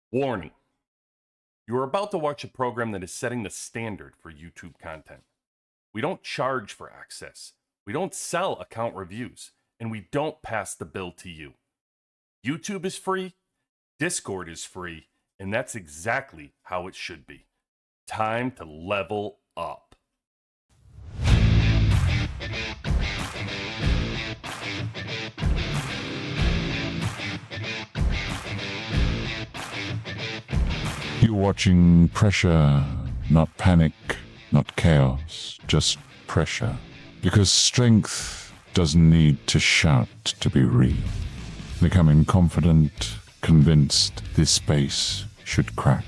Warning. You are about to watch a program that is setting the standard for YouTube content. We don't charge for access, we don't sell account reviews, and we don't pass the bill to you. YouTube is free, Discord is free, and that's exactly how it should be. Time to level up. You're watching pressure, not panic, not chaos, just pressure. Because strength doesn't need to shout to be real. Becoming confident, convinced this space should crack.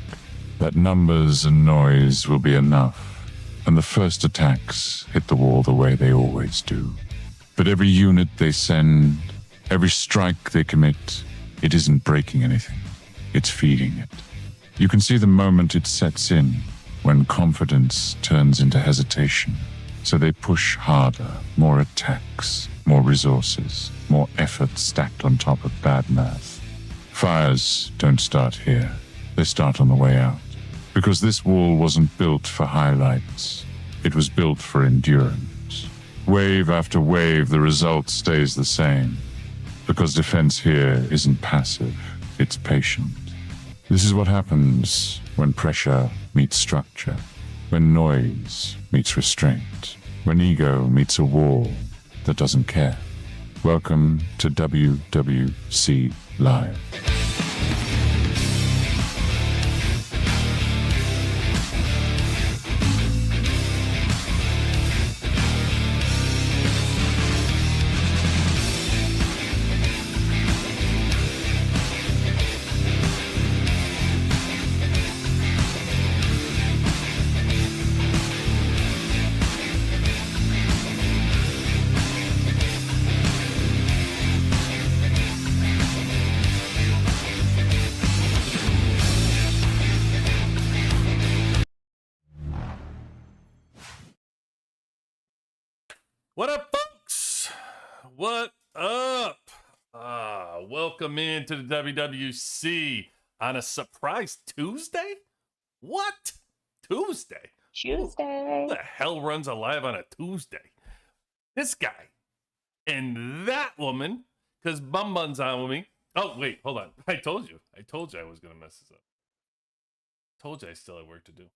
That numbers and noise will be enough, and the first attacks hit the wall the way they always do. But every unit they send, every strike they commit, it isn't breaking anything. It's feeding it. You can see the moment it sets in, when confidence turns into hesitation. So they push harder, more attacks, more resources, more effort stacked on top of bad math. Fires don't start here. They start on the way out. Because this wall wasn't built for highlights. It was built for endurance. Wave after wave, the result stays the same. Because defense here isn't passive, it's patient. This is what happens when pressure meets structure, when noise meets restraint, when ego meets a wall that doesn't care. Welcome to WWC Live. What up, folks? What up? Welcome into the WWC on a surprise Tuesday? What? Tuesday? Tuesday. Who the hell runs a live on a Tuesday? This guy and that woman, because Bun Bun's on with me. Oh, wait, hold on. I told you I was going to mess this up. Told you I still had work to do.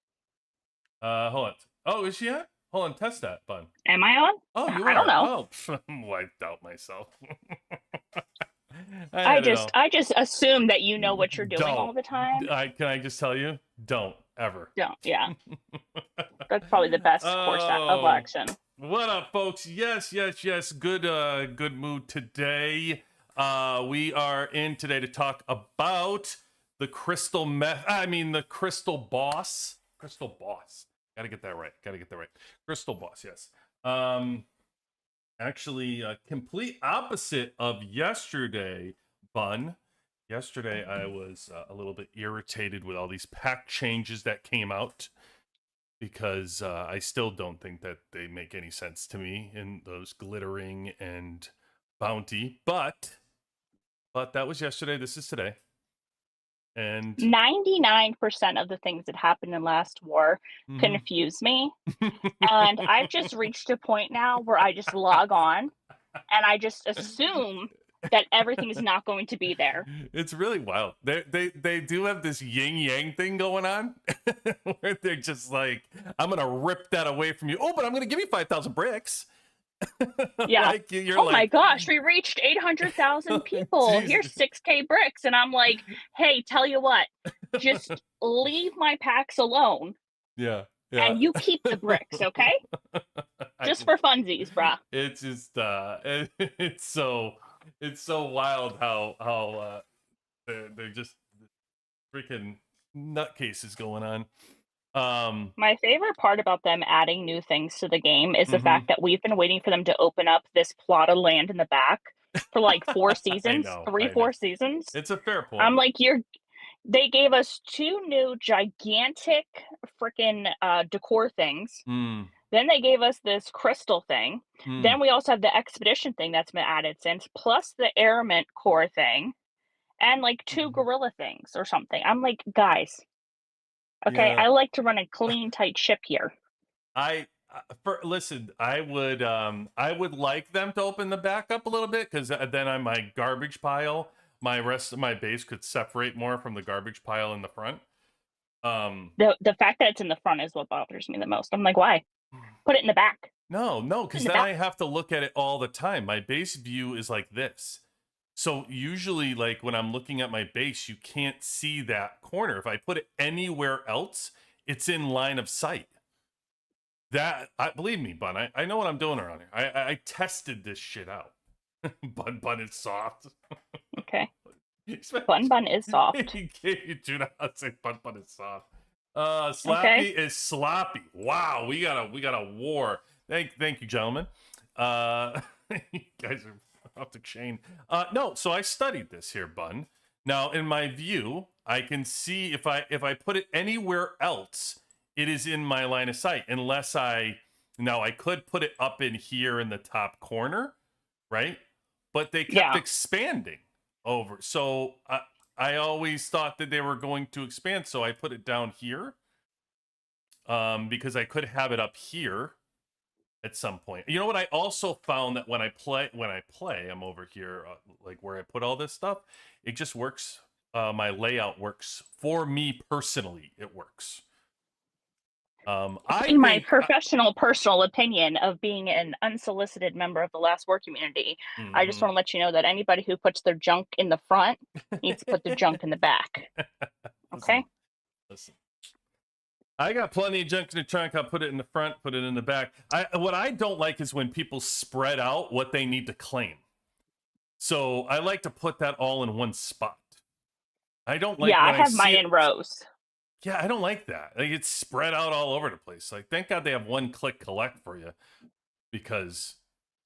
Hold on. Oh, is she on? Hold on, test that, Bun. Am I on? Oh, you are. I don't know. Oh, I'm wiped out myself. I just assume that you know what you're doing Don't. all the time. Can I just tell you? Don't ever. Don't. Yeah. That's probably the best course of action. What up, folks? Yes. Good mood today. We are in today to talk about the crystal the crystal boss. Crystal boss. Gotta get that right. Crystal boss, yes. Actually, complete opposite of yesterday, Bun. Yesterday, I was a little bit irritated with all these pack changes that came out because I still don't think that they make any sense to me in those glittering and bounty. But that was yesterday. This is today. And 99% of the things that happened in last war confuse me. And I've just reached a point now where I just log on and I just assume that everything is not going to be there. It's really wild. They do have this yin yang thing going on where they're just like, I'm gonna rip that away from you. Oh, but I'm gonna give you 5,000 bricks. Yeah. Like, you're oh like, my gosh, we reached 800,000 people. Here's 6K bricks. And I'm like, hey, tell you what, just leave my packs alone. Yeah. And you keep the bricks, okay? Just for funsies, brah. It's just it's so wild how they're just freaking nutcases going on. My favorite part about them adding new things to the game is the fact that we've been waiting for them to open up this plot of land in the back for like 4 seasons, four seasons. It's a fair point. I'm like, they gave us 2 new gigantic freaking decor things. Then they gave us this crystal thing. Then we also have the expedition thing that's been added since, plus the airment core thing. and like 2 gorilla things or something. I'm like, guys, okay, Yeah. I like to run a clean, tight ship here. Listen, I would like them to open the back up a little bit, because then on my garbage pile, my rest of my base could separate more from the garbage pile in the front. The fact that it's in the front is what bothers me the most. I'm like, why? Put it in the back. No, Put it because in the then back. I have to look at it all the time. My base view is like this. So usually, like when I'm looking at my base, you can't see that corner. If I put it anywhere else, it's in line of sight. Believe me, Bun, I know what I'm doing around here. I tested this shit out. Bun is soft. Okay. Bun Bun is soft. He gave you tuna. I'd say Bun is soft. Okay. Slappy is sloppy. Wow, we got a war. Thank you, gentlemen. You guys are off the chain. No, so I studied this here, Bun. Now, in my view, I can see if I put it anywhere else, it is in my line of sight. Unless I could put it up in here in the top corner, right? But they kept expanding over. So I always thought that they were going to expand, so I put it down here. Because I could have it up here at some point. You know what? I also found that when I play, I'm over here, like where I put all this stuff. It just works. My layout works for me personally. It works. In my professional, personal opinion of being an unsolicited member of the Last War community, I just want to let you know that anybody who puts their junk in the front needs to put their junk in the back. Okay? Listen. I got plenty of junk in the trunk. I'll put it in the front, put it in the back. What I don't like is when people spread out what they need to claim. So I like to put that all in one spot. I don't like. Yeah, I have mine in rows. Yeah, I don't like that. Like, it's spread out all over the place. Like, thank God they have one-click collect for you, because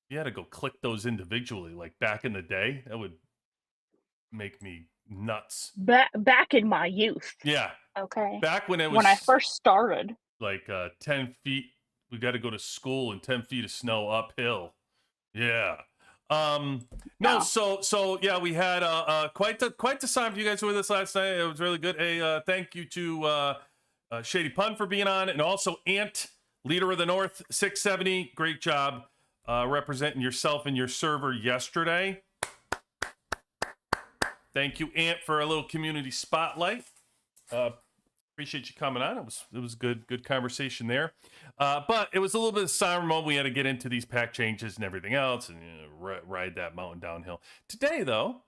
you had to go click those individually. Like back in the day, that would make me nuts. Back in my youth. Yeah. Okay. Back when I first started. Like 10 feet, we got to go to school and 10 feet of snow uphill. Yeah. No, so yeah, we had quite the time for you guys who were with us last night. It was really good. Hey, thank you to Shady Pun for being on, and also Ant, Leader of the North 670. Great job representing yourself and your server yesterday. Thank you, Ant, for a little community spotlight. Appreciate you coming on. It was good conversation there. But it was a little bit of somber moment. We had to get into these pack changes and everything else, and ride that mountain downhill. Today, though,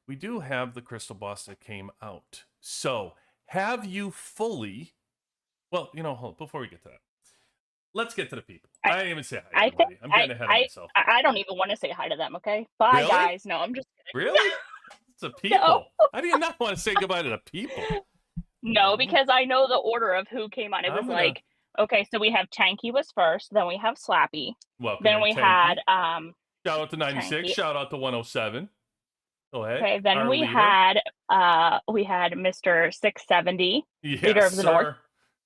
we do have the Crystal Boss that came out. So, have you fully? Well, hold on, before we get to that, let's get to the people. I didn't even say hi to everybody. I'm getting ahead of myself. I don't even want to say hi to them. Okay, bye, really? guys. No, I'm just kidding. Really? It's the people. No. How do you not want to say goodbye to the people? No, because I know the order of who came on. It was like, okay, so we have Tanky was first, then we have Slappy. Welcome. Then we had shout out to 96, Tanky. Shout out to 107. Go ahead. Okay, then we had Mr. 670, yes, Leader of the North.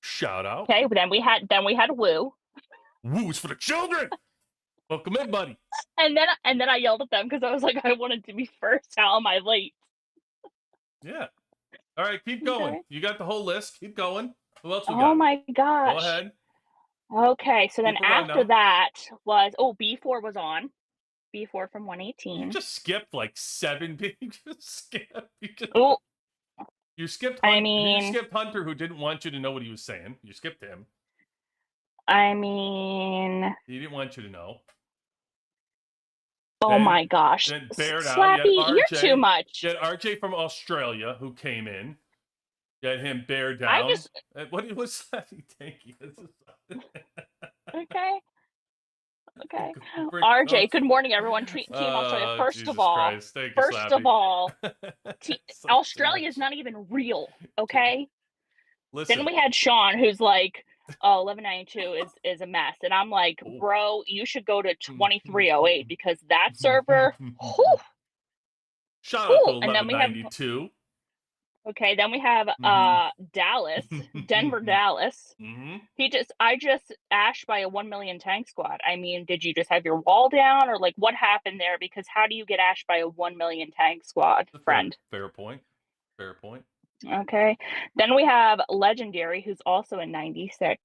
Shout out. Okay, then we had Woo. Woo's for the children. Welcome in, buddy. And then I yelled at them because I was like, I wanted to be first. How am I late? Yeah. All right, keep going. Okay. You got the whole list. Keep going. Who else we got? Oh my gosh. Go ahead. Okay, so then after that was B4 was on. B4 from 118. You just skipped like 7. You just skipped. You skipped. You skipped Hunter, who didn't want you to know what he was saying. You skipped him. I mean, he didn't want you to know. Oh my gosh. Then Bear down. Slappy, you're too much. You had RJ from Australia who came in. You had him bear down. What was that? Okay. RJ, good morning, everyone. Team Australia. First of all, Australia is not even real. Okay. Listen. Then we had Sean, who's like, 1192 is a mess, and I'm like, bro, you should go to 2308 because that server. Shout out to 1192. Okay, then we have Dallas, Denver, Dallas. Mm-hmm. I just ashed by a 1 million tank squad. I mean, did you just have your wall down, or like what happened there? Because how do you get ashed by a 1 million tank squad, friend? Fair point. Fair point. Okay. Then we have Legendary, who's also in 96.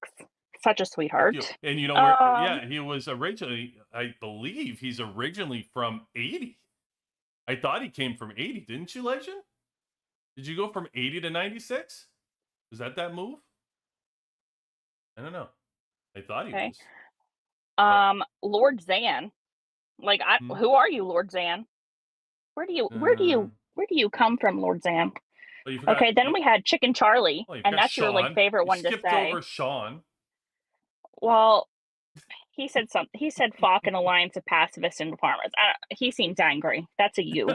Such a sweetheart. And you know where? Yeah, he was originally. I believe he's originally from 80. I thought he came from 80, didn't you, Legend? Did you go from 80 to 96? Is that move? I don't know. I thought he was. Lord Zan. Like, who are you, Lord Zan? Where do you come from, Lord Zan? Oh, forgot, okay, then we had Chicken Charlie, and that's Sean. your like favorite one to say. Skipped over Sean. Well, he said something. He said "Falk an alliance of pacifists and farmers." He seems angry. That's a you.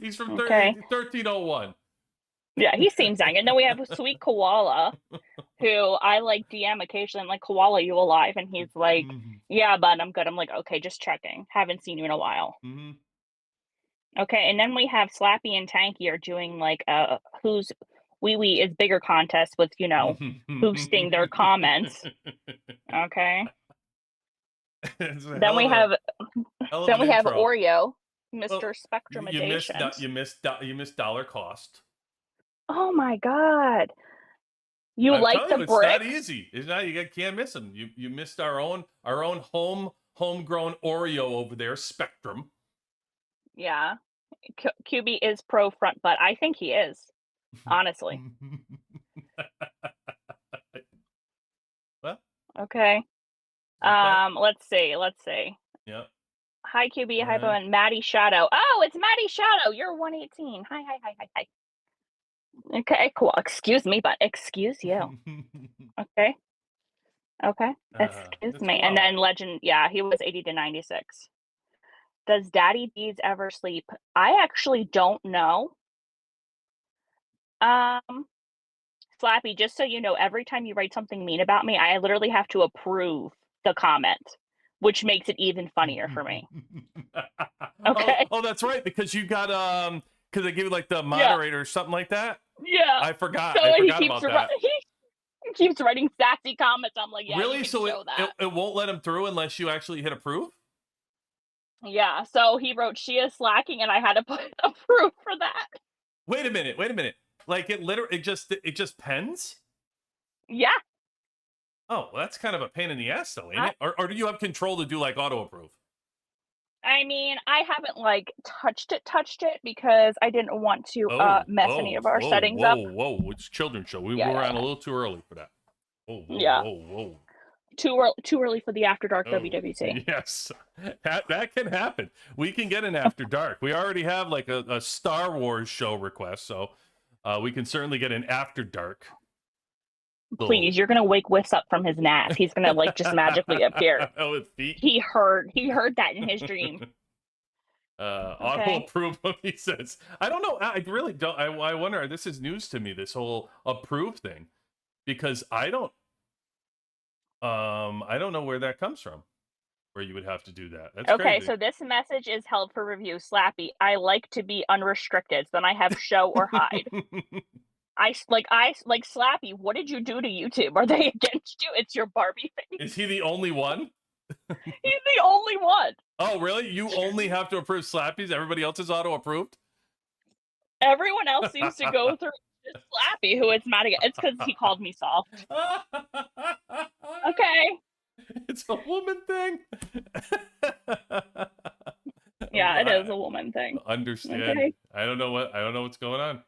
He's from 1301. Yeah, he seems angry. And then we have Sweet Koala, who I like DM occasionally. I'm like, Koala, you alive? And he's like, yeah, bud, I'm good. I'm like, okay, just checking. Haven't seen you in a while. Okay, and then we have Slappy and Tanky are doing like who's wee wee is bigger contest with, you know, boosting their comments. Okay. Then we have Oreo, Mr. Spectrumization. You missed dollar cost. Oh my god. You like the bricks? It's not easy. It's not, you can't miss them. You missed our own homegrown Oreo over there, Spectrum. Yeah. QB is pro front butt. I think he is. Honestly. Well. Okay. Let's see. Yep. Hi QB, Hypo, and Maddie Shadow. Oh, it's Maddie Shadow. You're 118. Hi. Okay, cool. Excuse me, but excuse you. Okay. Excuse me. And then Legend, yeah, he was 80 to 96. Does Daddy Deeds ever sleep? I actually don't know. Slappy, just so you know, every time you write something mean about me, I literally have to approve the comment, which makes it even funnier for me. Okay. Oh, that's right, because you got because they give you like the moderator or something like that. Yeah. I forgot. So I forgot about that. He keeps writing sassy comments. I'm like, yeah, really? So it won't let him through unless you actually hit approve? Yeah. So he wrote, she is slacking, and I had to put approve for that. Wait a minute. Like it just pens? Yeah. Oh, well, that's kind of a pain in the ass, though, ain't it? Or do you have control to do like auto approve? I mean, I haven't like touched it because I didn't want to mess any of our settings up. Whoa! It's a children's show. We were on a little too early for that. Whoa! Too early for the After Dark WWC. Yes, that can happen. We can get an After Dark. We already have like a Star Wars show request, so we can certainly get an After Dark. Please, you're gonna wake Whis up from his nap. He's gonna like just magically appear. Oh, his feet. He heard that in his dream. Auto approve, he says. I don't know. I really don't. I wonder. This is news to me. This whole approve thing, because I don't know where that comes from. Where you would have to do that. That's okay. Crazy. So this message is held for review. Slappy. I like to be unrestricted. So then I have show or hide. I like Slappy. What did you do to YouTube? Are they against you? It's your Barbie face. Is he the only one? He's the only one. Oh, really? You only have to approve Slappy's? Everybody else is auto approved? Everyone else seems to go through Slappy, who it's mad against. It's because he called me soft. Okay. It's a woman thing. Yeah, it is a woman thing. Understand. Okay. I don't know what's going on.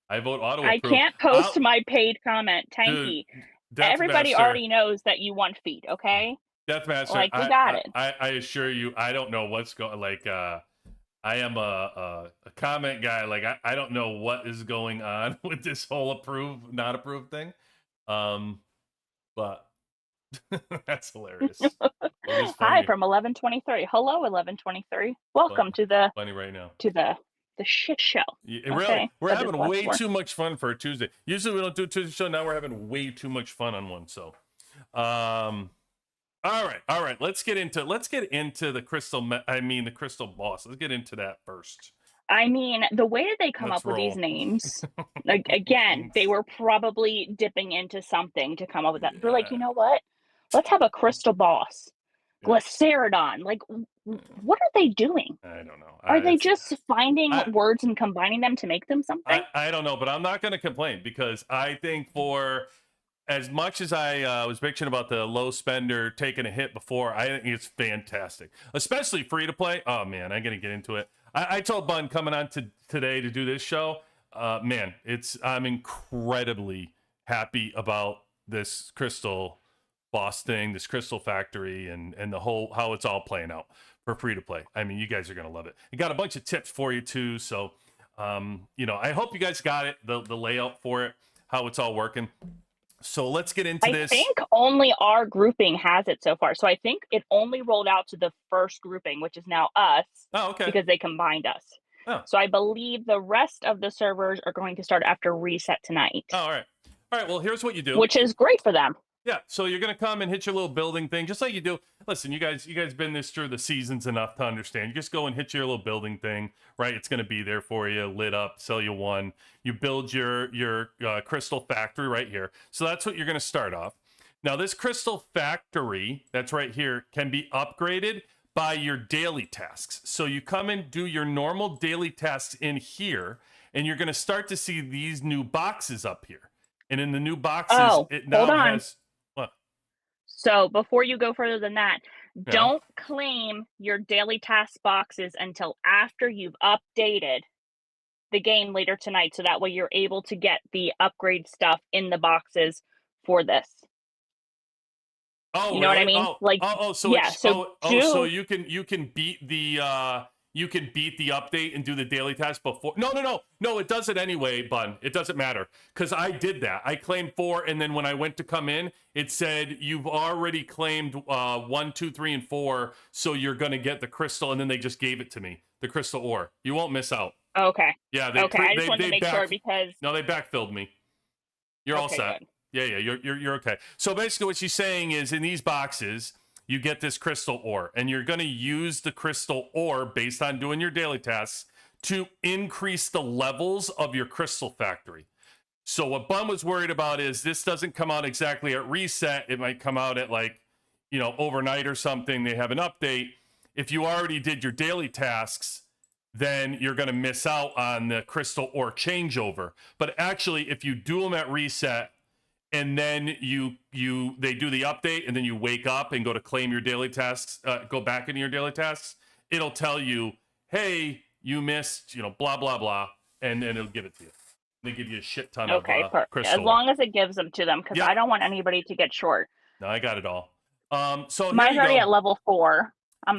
I vote auto approve. I can't post my paid comment, Tanky. Dude, everybody already knows that you want feet, okay? Deathmaster, like we got it. I assure you, I don't know what's going. Like, I am a comment guy. Like, I don't know what is going on with this whole approve, not approve thing. But that's hilarious. Hi from 1123. Hello, 1123. Welcome to the funny right now to the shit show. Really, we're having way too much fun for a Tuesday. Usually we don't do a Tuesday show. Now we're having way too much fun on one. So, all right. Let's get into the crystal. The crystal boss. Let's get into that first. I mean, the way that they come Let's up with these roll. names, like, again, they were probably dipping into something to come up with that. They're like, Yeah. "You know what? Let's have a crystal boss, Yeah. Glycerodon." Like, what are they doing? I don't know. Are they It's just finding I words and combining them to make them something? I don't know, but I'm not going to complain because I think for as much as I was bitching about the low spender taking a hit before, I think it's fantastic, especially free to play. Oh man, I'm gonna get into it. I told Bun coming on to today to do this show, man, I'm incredibly happy about this crystal boss thing, this crystal factory, and the whole how it's all playing out for free to play. I mean, you guys are gonna love it. I got a bunch of tips for you too, so I hope you guys got it, the layout for it, how it's all working. So let's get into I this. think only our grouping has it so far. So I think it only rolled out to the first grouping, which is now us, Oh, okay. because they combined us. Oh. So I believe the rest of the servers are going to start after reset tonight. Oh, all right. All right. Well, here's what you do. Which is great for them. Yeah. So you're gonna come and hit your little building thing, just like you do. Listen, you guys been this through the seasons enough to understand. You just go and hit your little building thing, right? It's gonna be there for you, lit up, sell you one. You build your crystal factory right here. So that's what you're gonna start off. Now, this crystal factory that's right here can be upgraded by your daily tasks. So you come and do your normal daily tasks in here, and you're gonna start to see these new boxes up here. And in the new boxes, it now hold on. has what? So before you go further than that, Yeah. don't claim your daily task boxes until after you've updated the game later tonight. So that way you're able to get the upgrade stuff in the boxes for this. Oh, You know what I really? mean? Oh, Like, so yeah, it's, so so do you can beat the update and do the daily task before. No, it does it anyway, Bun. It doesn't matter because I did that. I claimed 4, and then when I went to come in, it said you've already claimed 1, 2, 3, and 4, so you're gonna get the crystal, and then they just gave it to me, the crystal ore. You won't miss out. okay. Yeah, Okay, I just wanted to make sure because no, they backfilled me. You're all okay, set. good. Yeah, you're okay. So basically, what she's saying is, in these boxes, you get this crystal ore, and you're going to use the crystal ore based on doing your daily tasks to increase the levels of your crystal factory. So what Bun was worried about is this doesn't come out exactly at reset. It might come out at overnight or something. They have an update. If you already did your daily tasks, then you're going to miss out on the crystal ore changeover. But actually, if you do them at reset, and then they do the update, and then you wake up and go to claim your daily tasks, go back into your daily tasks, it'll tell you, hey, you missed, blah, blah, blah, and then it'll give it to you. They give you a shit ton of crystal. As long as it gives them to them, because I don't want anybody to get short. No, I got it all. So mine's already at level 4. I'm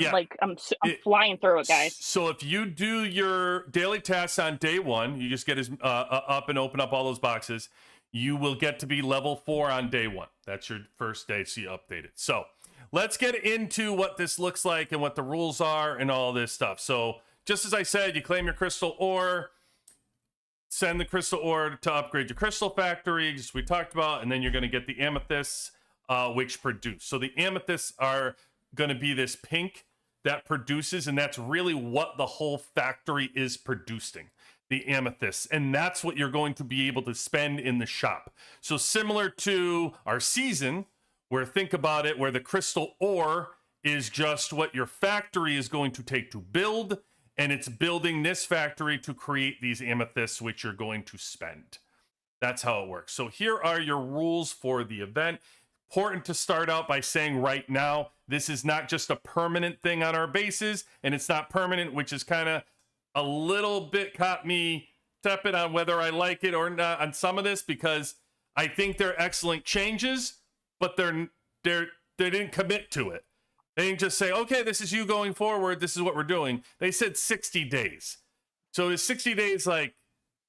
flying through it, guys. So if you do your daily tasks on day 1, you just get up and open up all those boxes. You will get to be level 4 on day 1. That's your first day, so you update it. So let's get into what this looks like and what the rules are and all this stuff. So just as I said, you claim your crystal ore, send the crystal ore to upgrade your crystal factory, just we talked about, and then you're going to get the amethysts, which produce. So the amethysts are going to be this pink that produces, and that's really what the whole factory is producing. The amethysts, and that's what you're going to be able to spend in the shop. So similar to our season, where think about it, where the crystal ore is just what your factory is going to take to build, and it's building this factory to create these amethysts, which you're going to spend. That's how it works. So here are your rules for the event. Important to start out by saying right now, this is not just a permanent thing on our bases, and it's not permanent, which is kind of a little bit caught me tepid on whether I like it or not on some of this, because I think they're excellent changes, but they didn't commit to it. They didn't just say, okay, this is you going forward, this is what we're doing. They said 60 days. So is 60 days like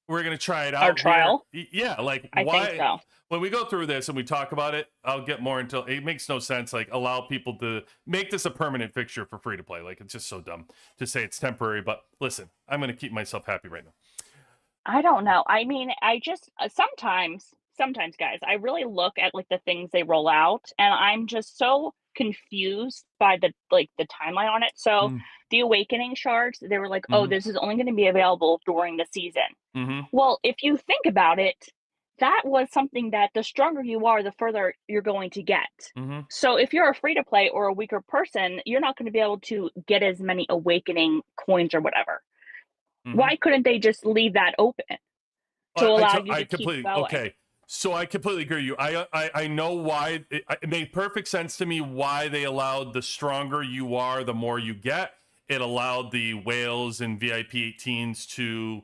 we're going to try it out? Our trial? Yeah, I why? think so. When we go through this and we talk about it, I'll get more into it. Makes no sense. Allow people to make this a permanent fixture for free to play. It's just so dumb to say it's temporary. But listen, I'm going to keep myself happy right now. I don't know. I mean, I just sometimes, guys, I really look at the things they roll out, and I'm just so confused by the timeline on it. So Mm. the awakening shards, they were like, "Oh, Mhm. this is only going to be available during the season." Mhm. Well, if you think about it, that was something that the stronger you are, the further you're going to get. Mhm. So if you're a free to play or a weaker person, you're not going to be able to get as many awakening coins or whatever. Mhm. Why couldn't they just leave that open to allow you I to keep completely going? okay. So I completely agree with you. I know why it made perfect sense to me why they allowed the stronger you are, the more you get. It allowed the whales and VIP 18s to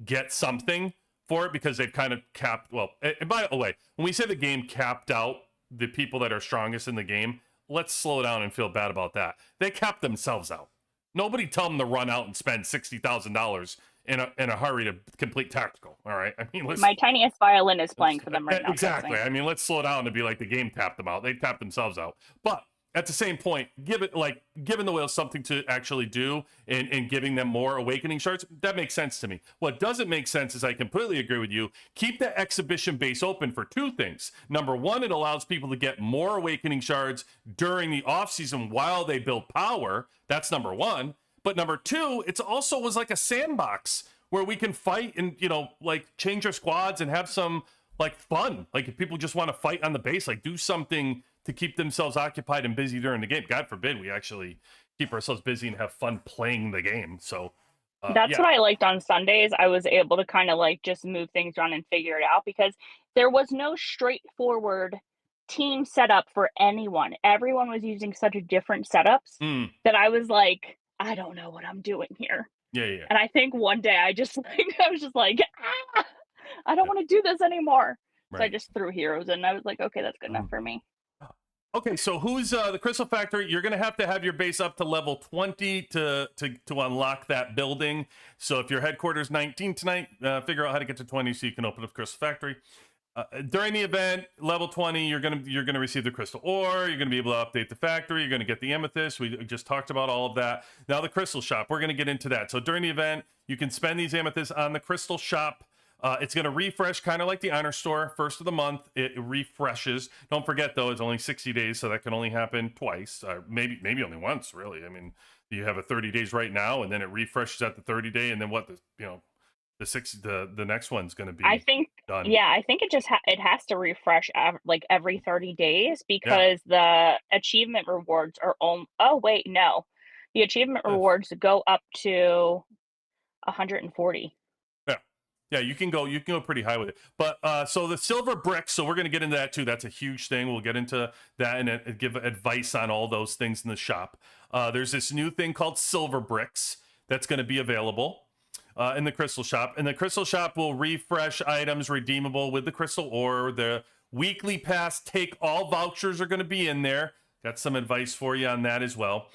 get something for it because they've kind of capped. Well, and by the way, when we say the game capped out the people that are strongest in the game, let's slow down and feel bad about that. They capped themselves out. Nobody tell them to run out and spend $60,000 in a hurry to complete tactical. All right. I mean, My tiniest violin is playing for them right now. Trust exactly. me. I mean, let's slow down and be like the game tapped them out. They tapped themselves out. But at the same point, giving the whales something to actually do and giving them more awakening shards, that makes sense to me. What doesn't make sense is I completely agree with you. Keep the exhibition base open for two things. Number one, it allows people to get more awakening shards during the off season while they build power. That's number one. But number two, it also was like a sandbox where we can fight and like change our squads and have some like fun. Like if people just want to fight on the base, like do something to keep themselves occupied and busy during the game. God forbid we actually keep ourselves busy and have fun playing the game. So That's yeah. what I liked on Sundays. I was able to kind of like just move things around and figure it out because there was no straightforward team setup for anyone. Everyone was using such a different setups Mm, that I was like, I don't know what I'm doing here. yeah, yeah, And I think one day I just like I was just like, ah, I don't yeah. want to do this anymore. So I Right. just threw heroes in. I was like, okay, that's good enough Mhm. for me. Okay, so who's the Crystal Factory? You're going to have your base up to level 20 to unlock that building. So if your headquarters 19 tonight, figure out how to get to 20 so you can open up Crystal Factory. During the event, level 20, you're gonna receive the crystal ore. You're gonna be able to update the factory. You're gonna get the amethyst. We just talked about all of that. Now the crystal shop. We're gonna get into that. So during the event, you can spend these amethysts on the crystal shop. It's gonna refresh, kind of like the honor store. First of the month, it refreshes. Don't forget though, it's only 60 days, so that can only happen twice. Maybe only once, really. I mean, you have a 30 days right now, and then it refreshes at the 30 day, and then the next one's gonna I be think done. yeah, I think it just it has to refresh like every 30 days Yeah. because the achievement rewards are on oh wait, no. The achievement rewards go up to 140. Yeah. Yeah, you can go pretty high with it. But so the silver bricks, so we're going to get into that too. That's a huge thing. We'll get into that and give advice on all those things in the shop. There's this new thing called silver bricks that's going to be available in the crystal shop. And the crystal shop will refresh items redeemable with the crystal ore. The weekly pass take all vouchers are going to be in there. Got some advice for you on that as well.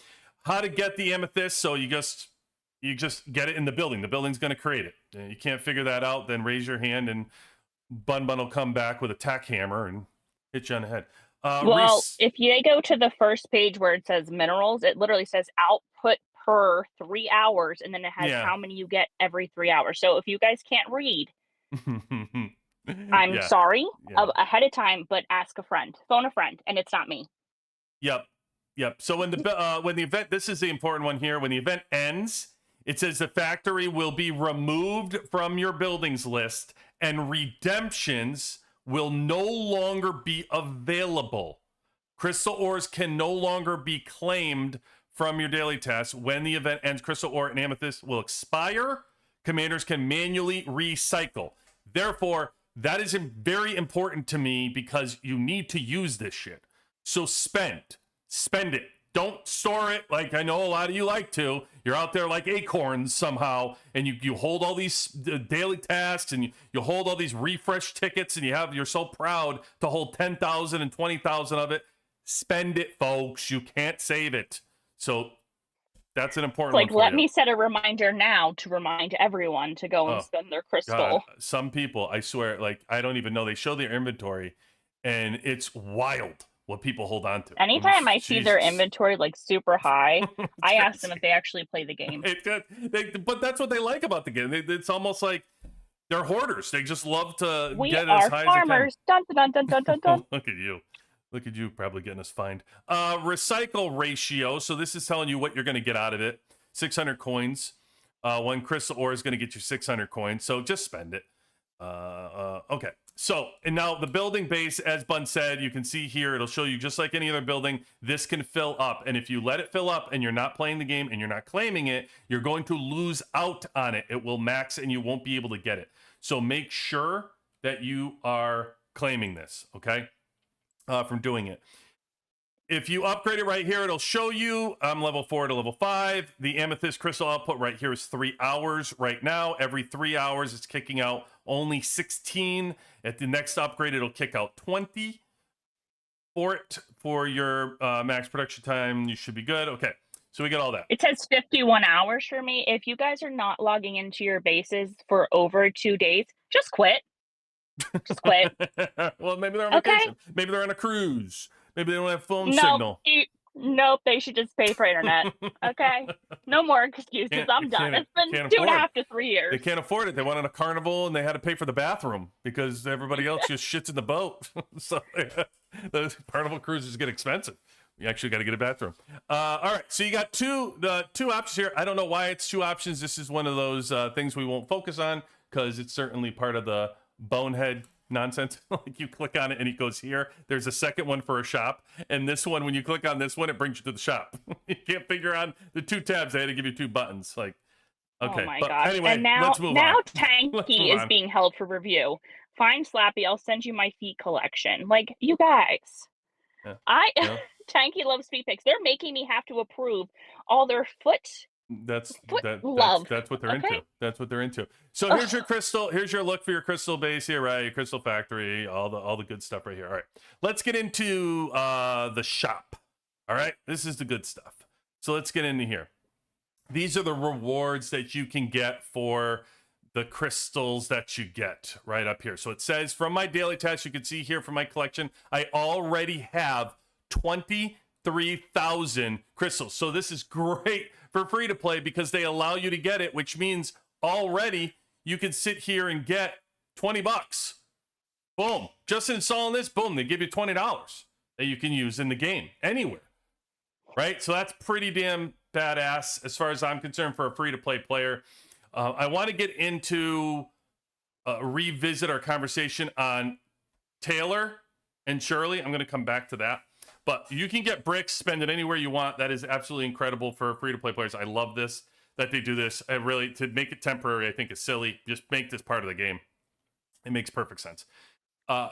How to get the amethyst, so you just get it in the building. The building's going to create it. You can't figure that out, then raise your hand and Bun Bun will come back with a tack hammer and hit you on the head. Well, if you go to the first page where it says minerals, it literally says output per 3 hours and then it has Yeah. how many you get every 3 hours. So if you guys can't read, I'm Yeah. sorry Yeah. ahead of time, but ask a friend. Phone a friend and it's not me. Yep. Yep. So when the event, this is the important one here. When the event ends, it says the factory will be removed from your buildings list and redemptions will no longer be available. Crystal ores can no longer be claimed from your daily tasks. When the event ends, crystal ore and amethyst will expire. Commanders can manually recycle. Therefore, that is very important to me because you need to use this shit. So spend it. Don't store it like I know a lot of you like to. You're out there like acorns somehow, and you hold all these daily tasks, and you hold all these refresh tickets, and you're so proud to hold 10,000 and 20,000 of it. Spend it, folks. You can't save it. So that's an important one Like, for let you. me set a reminder now to remind everyone to go and Oh, spend their God, crystal. some people, I swear, like I don't even know. They show their inventory, and it's wild what people hold on to. I'm Anytime just, I see their Jesus. inventory like super high, It's I ask them crazy. if they actually play the game. But that's what they like about the game. It's almost like they're hoarders. They just love to We get as are high as they can. farmers. Dun dun dun dun dun dun. Look at you. Look at you, probably getting us fined. Recycle ratio. So this is telling you what you're going to get out of it. 600 coins. One crystal ore is going to get you 600 coins. So just spend it. Okay. So, and now the building base, as Bun said, you can see here, it'll show you just like any other building, this can fill up. And if you let it fill up and you're not playing the game and you're not claiming it, you're going to lose out on it. It will max and you won't be able to get it. So make sure that you are claiming this, okay? From doing it. If you upgrade it right here, it'll show you I'm level 4 to level 5. The Amethyst Crystal output right here is 3 hours right now. Every 3 hours, it's kicking out only 16. At the next upgrade, it'll kick out 20. For your max production time, you should be good. Okay, so we get all that. It says 51 hours for me. If you guys are not logging into your bases for over 2 days, just quit. Just quit. Well, maybe they're on Okay. vacation. Maybe they're on a cruise. Maybe they don't have phone signal. Nope, they should just pay for internet. Okay? No more excuses. I'm done. It's been 2.5 to 3 years. They can't afford it. They went on a carnival and they had to pay for the bathroom because everybody else just shits in the boat. So those carnival cruises get expensive. You actually got to get a bathroom. All right, so you got two options here. I don't know why it's 2 options. This is one of those things we won't focus on because it's certainly part of the bonehead nonsense. Like you click on it and it goes here. There's a second one for a shop, and this one, when you click on this one, it brings you to the shop. You can't figure out the 2 tabs. They had to give you 2 buttons. Like, okay. Oh my gosh. Anyway, and now, let's move now on. Tanky is being held for review. Find Slappy. I'll send you my feet collection. Like, you guys. Yeah. Tanky loves feet pics. They're making me have to approve all their foot That's love. what they're Okay? into. That's what they're into. So here's your crystal. Here's your look for your crystal base here, right? Your crystal factory, all the good stuff right here. All right, let's get into the shop. All right, this is the good stuff. So let's get into here. These are the rewards that you can get for the crystals that you get right up here. So it says from my daily task, you can see here from my collection, I already have 23,000 crystals. So this is great for free to play because they allow you to get it, which means already you can sit here and get 20 bucks. Boom. Just installing this, boom, they give you $20 that you can use in the game anywhere. Right? So that's pretty damn badass as far as I'm concerned for a free to play player. I want to get into revisit our conversation on Taylor and Shirley. I'm going to come back to that. But you can get bricks, spend it anywhere you want. That is absolutely incredible for free-to-play players. I love this, that they do this. I really, to make it temporary, I think is silly. Just make this part of the game. It makes perfect sense.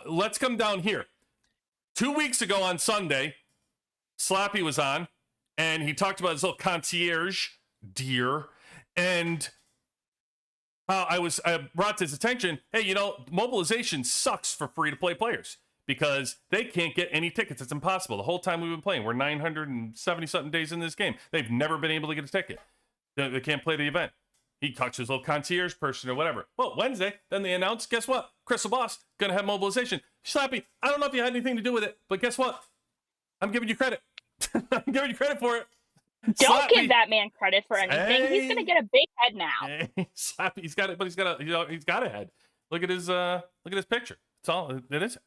Let's come down here. 2 weeks ago on Sunday, Slappy was on, and he talked about his little concierge deer, and I brought to his attention, hey, mobilization sucks for free-to-play players. Because they can't get any tickets. It's impossible. The whole time we've been playing, we're 970-something days in this game. They've never been able to get a ticket. They can't play the event. He talks to his little concierge person or whatever. Well, Wednesday, then they announced, guess what? Crystal Boss, gonna have mobilization. Slappy, I don't know if you had anything to do with it, but guess what? I'm giving you credit. I'm giving you credit for it. Don't give that man credit for anything. He's gonna get a big head now. Hey, Slappy, he's got it, but he's got a head. Look at his picture. That's all it is.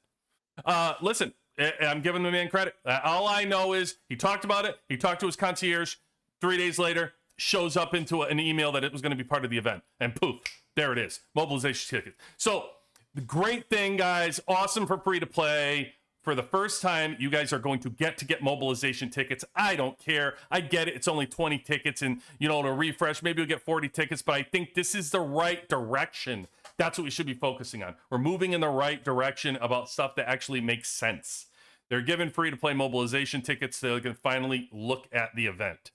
Listen, I'm giving the man credit. All I know is he talked about it. He talked to his concierge. 3 days later, shows up into an email that it was going to be part of the event. And poof, there it is. Mobilization ticket. So the great thing, guys, awesome for free to play. For the first time, you guys are going to get mobilization tickets. I don't care. I get it. It's only 20 tickets and, to refresh, maybe you'll get 40 tickets, but I think this is the right direction. That's what we should be focusing on. We're moving in the right direction about stuff that actually makes sense. They're giving free-to-play mobilization tickets so they can finally look at the event.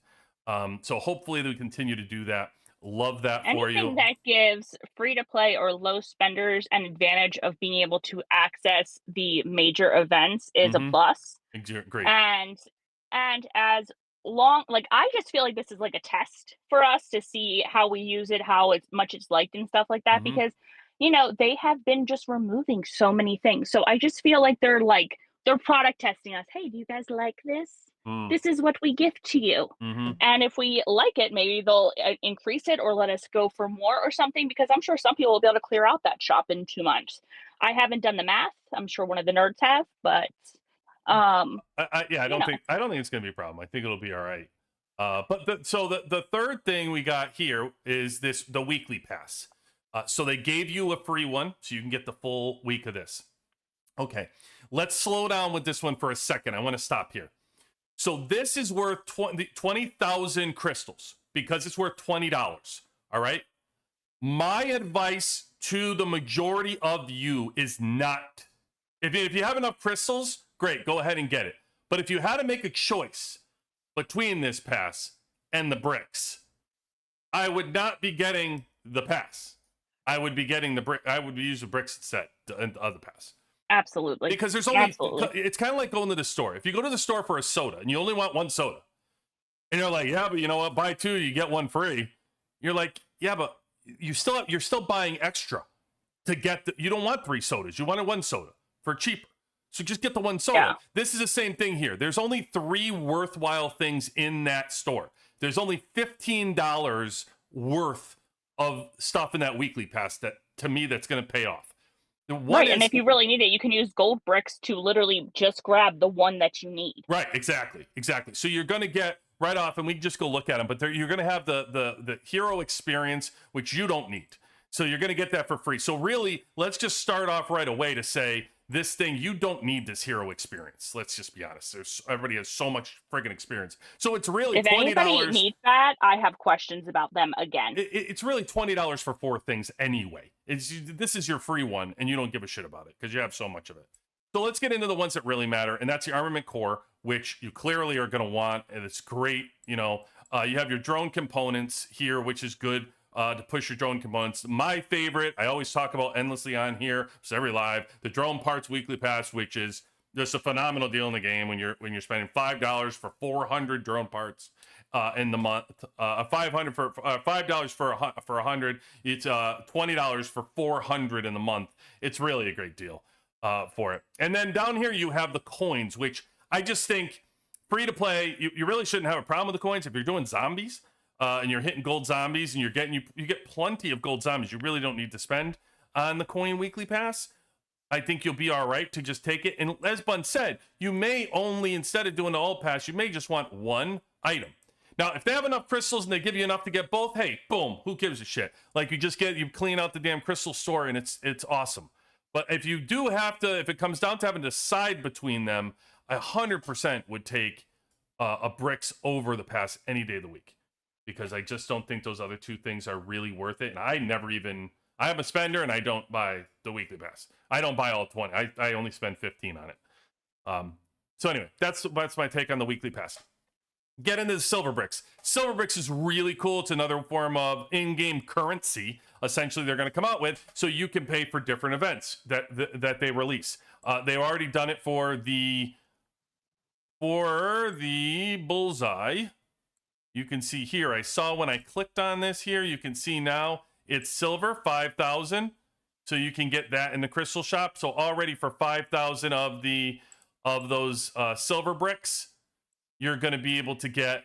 So hopefully they continue to do that. Love that for you. Anything that gives free-to-play or low spenders an advantage of being able to access the major events is a plus. Great. And as long, I just feel like this is like a test for us to see how we use it, how much it's liked and stuff like that, because they have been just removing so many things. So I just feel like they're product testing us. Hey, do you guys like this? This is what we gift to you. And if we like it, maybe they'll increase it or let us go for more or something, because I'm sure some people will be able to clear out that shop in 2 months. I haven't done the math. I'm sure one of the nerds have, but Yeah, I You don't know, think it's gonna be a problem. I think it'll be all right. But the third thing we got here is the weekly pass. So they gave you a free one, so you can get the full week of this. Okay, let's slow down with this one for a second. I want to stop here. So this is worth 20,000 crystals because it's worth $20. All right. My advice to the majority of you is not. If you have enough crystals, great, go ahead and get it. But if you had to make a choice between this pass and the bricks, I would not be getting the pass. I would be getting the brick. I would use the bricks instead of the pass. absolutely. Because there's only, Absolutely. it's kind of like going to the store. If you go to the store for a soda and you only want one soda, and you're like, yeah, but you know what? Buy two, you get one free. You're like, yeah, but you're still buying extra to get you don't want three sodas. You wanted one soda for cheaper. So just get the one soda. Yeah. This is the same thing here. There's only 3 worthwhile things in that store. There's only $15 worth of stuff in that weekly pass that to me that's going to pay off. Right, and if you really need it, you can use gold bricks to literally just grab the one that you need. Right, exactly. So you're going to get right off, and we can just go look at them, but you're going to have the hero experience, which you don't need. So you're going to get that for free. So really, let's just start off right away to say this thing, you don't need this hero experience. Let's just be honest. Everybody has so much friggin' experience. So it's really If $20. anybody needs that, I have questions about them again. It's really $20 for 4 things anyway. This is your free one, and you don't give a shit about it because you have so much of it. So let's get into the ones that really matter, and that's the armament core, which you clearly are going to want, and it's great. You have your drone components here, which is good to push your drone components. My favorite, I always talk about endlessly on here, so every live, the drone parts weekly pass, which is just a phenomenal deal in the game when you're spending $5 for 400 drone parts in the month, $500 for $5 for 100. It's $20 for 400 in the month. It's really a great deal for it. And then down here you have the coins, which I just think free to play. You really shouldn't have a problem with the coins if you're doing zombies and you're hitting gold zombies and you get plenty of gold zombies. You really don't need to spend on the coin weekly pass. I think you'll be all right to just take it. And as Bun said, you may only, instead of doing the all pass, you may just want one item. Now, if they have enough crystals and they give you enough to get both, hey, boom, who gives a shit? Like you clean out the damn crystal store and it's awesome. But if you do have to, if it comes down to having to decide between them, 100% would take a bricks over the pass any day of the week, because I just don't think those other two things are really worth it. And I'm a spender and I don't buy the weekly pass. I don't buy all 20. I only spend 15 on it. So anyway, that's my take on the weekly pass. Get into the silver bricks. Silver bricks is really cool. It's another form of in-game currency. Essentially, they're going to come out with, so you can pay for different events that they release. They've already done it for the bullseye. You can see here. I saw when I clicked on this here. You can see now it's silver 5,000. So you can get that in the crystal shop. So already for 5,000 of those silver bricks, you're going to be able to get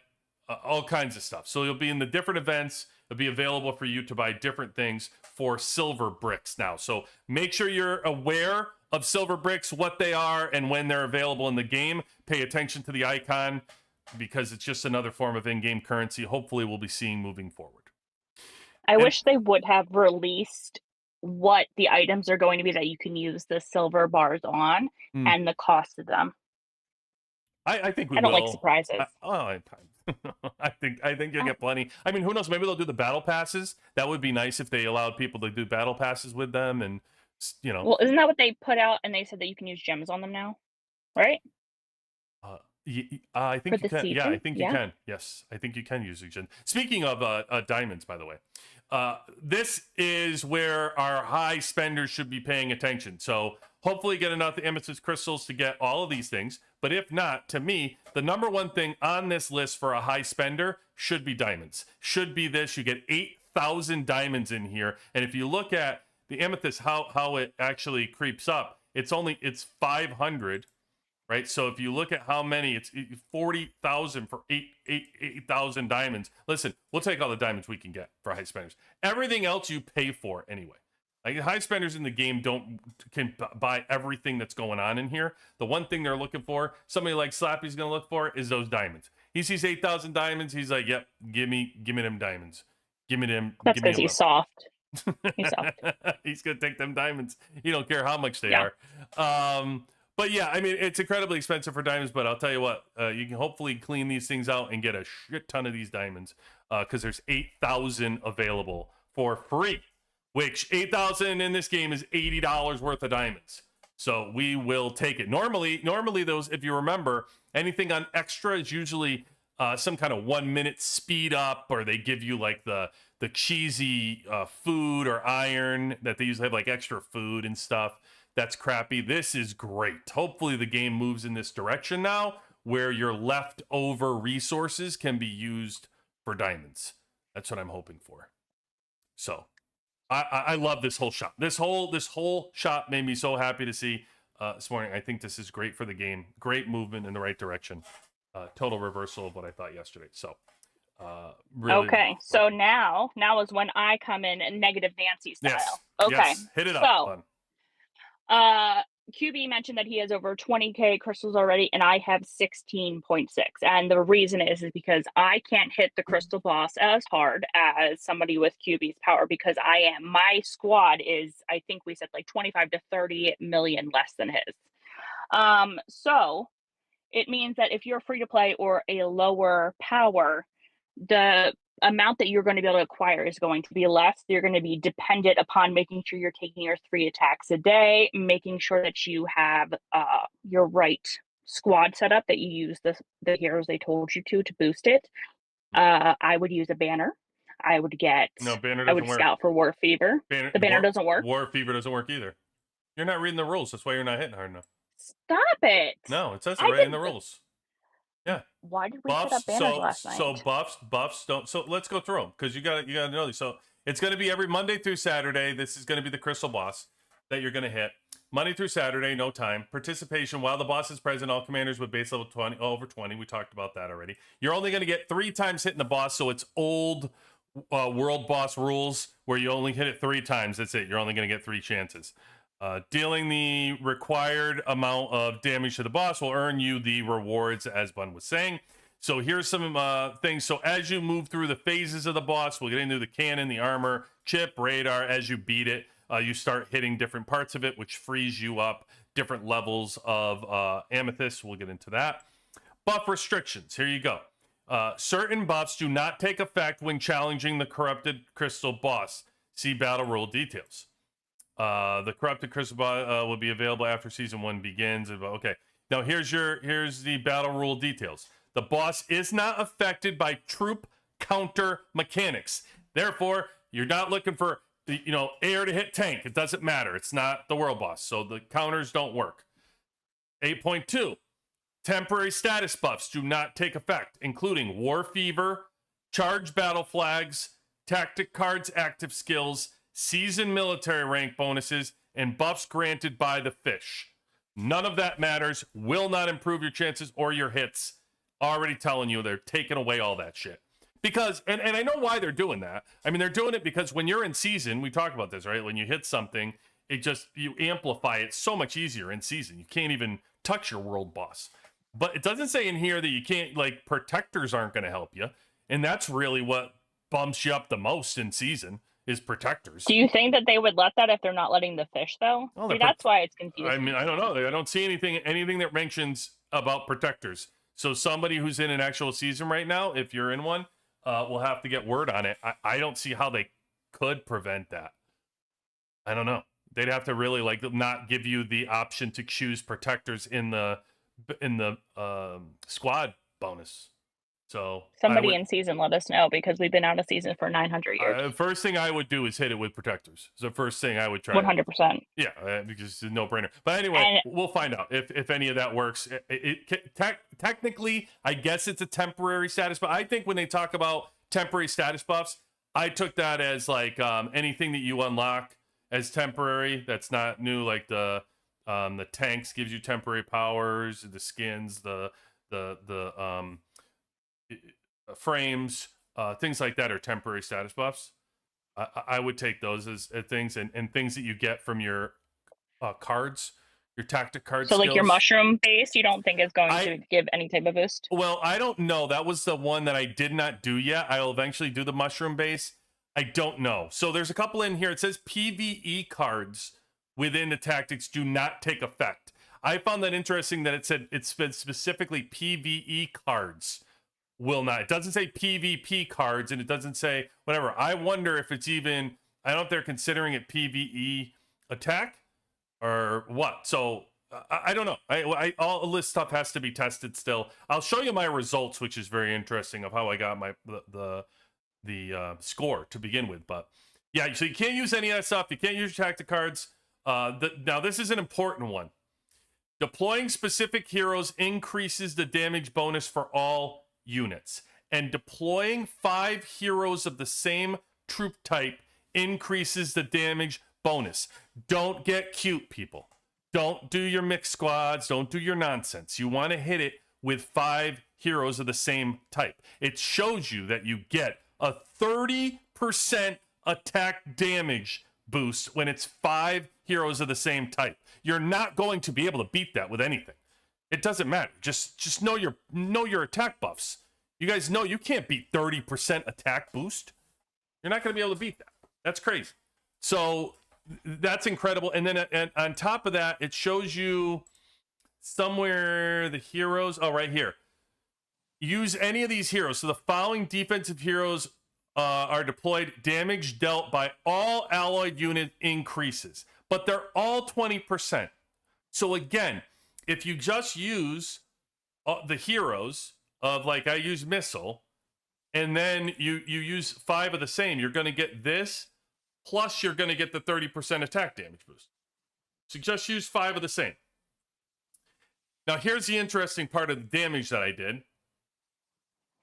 all kinds of stuff. So you'll be in the different events. It'll be available for you to buy different things for silver bricks now. So make sure you're aware of silver bricks, what they are, and when they're available in the game. Pay attention to the icon because it's just another form of in-game currency. Hopefully we'll be seeing moving forward. I wish they would have released what the items are going to be that you can use the silver bars on and the cost of them. I think we I don't will. like surprises. I think you'll get plenty. I mean, who knows? Maybe they'll do the battle passes. That would be nice if they allowed people to do battle passes with them, and Well, isn't that what they put out? And they said that you can use gems on them now, right? I think you can. Season? Yeah, I think you can. Yes, I think you can use gem. Speaking of diamonds, by the way, this is where our high spenders should be paying attention. So hopefully get enough amethyst crystals to get all of these things. But if not, to me, the number one thing on this list for a high spender should be diamonds. Should be this. You get 8,000 diamonds in here. And if you look at the amethyst, how it actually creeps up, it's 500, right? So if you look at how many, it's 40,000 for 8,000 diamonds. Listen, we'll take all the diamonds we can get for high spenders. Everything else you pay for anyway. Like high spenders in the game can buy everything that's going on in here. The one thing they're looking for, somebody like Slappy's going to look for, is those diamonds. He sees 8,000 diamonds. He's like, "Yep, give me them diamonds. Give me them. That's Give me because a he's whip." soft. He's soft. He's gonna take them diamonds. He don't care how much they Yeah. are. But yeah, I mean, it's incredibly expensive for diamonds. But I'll tell you what, you can hopefully clean these things out and get a shit ton of these diamonds because there's 8,000 available for free. Which 8,000 in this game is $80 worth of diamonds. So we will take it. Normally those, if you remember, anything on extra is usually some kind of 1 minute speed up, or they give you like the cheesy food or iron that they usually have like extra food and stuff. That's crappy. This is great. Hopefully the game moves in this direction now where your leftover resources can be used for diamonds. That's what I'm hoping for. So I love this whole shop. This whole shop made me so happy to see this morning. I think this is great for the game. Great movement in the right direction. Total reversal of what I thought yesterday. So really, okay, so now is when I come in negative Nancy style. yes, Okay, yes, hit it up. QB mentioned that he has over 20k crystals already, and I have 16.6. And the reason is because I can't hit the crystal boss as hard as somebody with QB's power because my squad is, I think we said like 25 to 30 million less than his. So it means that if you're free to play or a lower power, the amount that you're going to be able to acquire is going to be less. You're going to be dependent upon making sure you're taking your 3 attacks a day, making sure that you have your right squad set up, that you use the heroes they told you to boost it. I would use a banner. I would get. No, banner doesn't I would work. scout for War Fever. The banner doesn't work. War Fever doesn't work either. You're not reading the rules. That's why you're not hitting hard enough. Stop it. No, it says it right in the rules. Yeah. Why did we set up banners last night? So buffs don't. So let's go through them because you got to know these. So it's going to be every Monday through Saturday. This is going to be the crystal boss that you're going to hit. Monday through Saturday, no time. Participation while the boss is present. All commanders with base level 20 over 20. We talked about that already. You're only going to get 3 times hitting the boss. So it's old world boss rules where you only hit it 3 times. That's it. You're only going to get 3 chances. Dealing the required amount of damage to the boss will earn you the rewards, as Bun was saying. So here's some things. So as you move through the phases of the boss, we'll get into the cannon, the armor, chip, radar. As you beat it, you start hitting different parts of it, which frees you up different levels of amethyst. We'll get into that. Buff restrictions. Here you go. Certain buffs do not take effect when challenging the corrupted crystal boss. See battle rule details. The corrupted crystal will be available after season 1 begins. Okay, now here's the battle rule details. The boss is not affected by troop counter mechanics. Therefore, you're not looking for air to hit tank. It doesn't matter. It's not the world boss, so the counters don't work. 8.2, temporary status buffs do not take effect, including War Fever, charge battle flags, tactic cards, active skills, season military rank bonuses, and buffs granted by the fish. None of that matters. Will not improve your chances or your hits. Already telling you they're taking away all that shit. Because, and I know why they're doing that. I mean, they're doing it because when you're in season, we talked about this, right? When you hit something, you amplify it so much easier in season. You can't even touch your world boss. But it doesn't say in here that you can't, like, protectors aren't going to help you. And that's really what bumps you up the most in season. Is protectors. Do you think that they would let that if they're not letting the fish, though? Well, see, that's why it's confusing. I mean, I don't know. I don't see anything that mentions about protectors. So somebody who's in an actual season right now, if you're in one, will have to get word on it. I don't see how they could prevent that. I don't know. They'd have to really not give you the option to choose protectors in the squad bonus. So somebody in season let us know because we've been out of season for 900 years. First thing I would do is hit it with protectors. It's the first thing I would try. 100%. Yeah, because it's a no-brainer. But anyway, we'll find out if any of that works. Technically, I guess it's a temporary status, but I think when they talk about temporary status buffs, I took that as like anything that you unlock as temporary that's not new, like the tanks gives you temporary powers, the skins, the frames, things like that are temporary status buffs. I would take those as things and things that you get from your cards, your tactic card So, like, your skills. mushroom base, you don't think is going I to give any type of boost? Well, I don't know. That was the one that I did not do yet. I'll eventually do the mushroom base. I don't know. So there's a couple in here. It says PvE cards within the tactics do not take effect. I found that interesting that it said it's specifically PvE cards will not. It doesn't say PvP cards and it doesn't say whatever. I wonder if it's even, I don't know if they're considering it PvE attack or what. So I don't know. All this stuff has to be tested still. I'll show you my results, which is very interesting of how I got my the score to begin with. But yeah, so you can't use any of that stuff. You can't use your tactic cards. Now this is an important one. Deploying specific heroes increases the damage bonus for all units, and deploying 5 heroes of the same troop type increases the damage bonus. Don't get cute, people. Don't do your mixed squads. Don't do your nonsense. You want to hit it with 5 heroes of the same type. It shows you that you get a 30% attack damage boost when it's 5 heroes of the same type. You're not going to be able to beat that with anything. It doesn't matter. Just know your attack buffs. You guys know you can't beat 30% attack boost. You're not going to be able to beat that. That's crazy. So that's incredible. And then and on top of that, it shows you somewhere the heroes. Oh, right here. Use any of these heroes. So the following defensive heroes are deployed. Damage dealt by all alloyed unit increases, but they're all 20%. So again, if you just use the heroes of, like, I use missile, and then you use 5 of the same, you're going to get this, plus you're going to get the 30% attack damage boost. So just use 5 of the same. Now here's the interesting part of the damage that I did.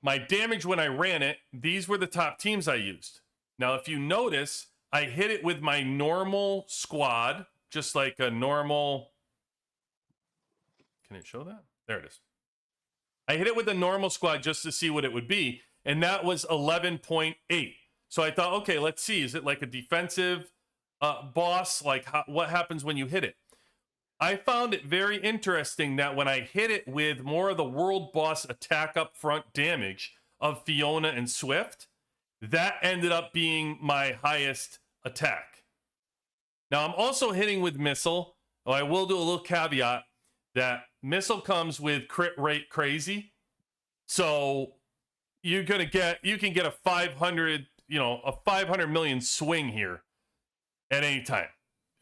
My damage when I ran it, these were the top teams I used. Now if you notice, I hit it with my normal squad, just like a normal... Can it show that? There it is. I hit it with a normal squad just to see what it would be, and that was 11.8. So I thought, okay, let's see. Is it like a defensive boss? Like, what happens when you hit it? I found it very interesting that when I hit it with more of the world boss attack up front damage of Fiona and Swift, that ended up being my highest attack. Now I'm also hitting with missile. Oh, I will do a little caveat that missile comes with crit rate crazy. So you can get a 500, a 500 million swing here at any time.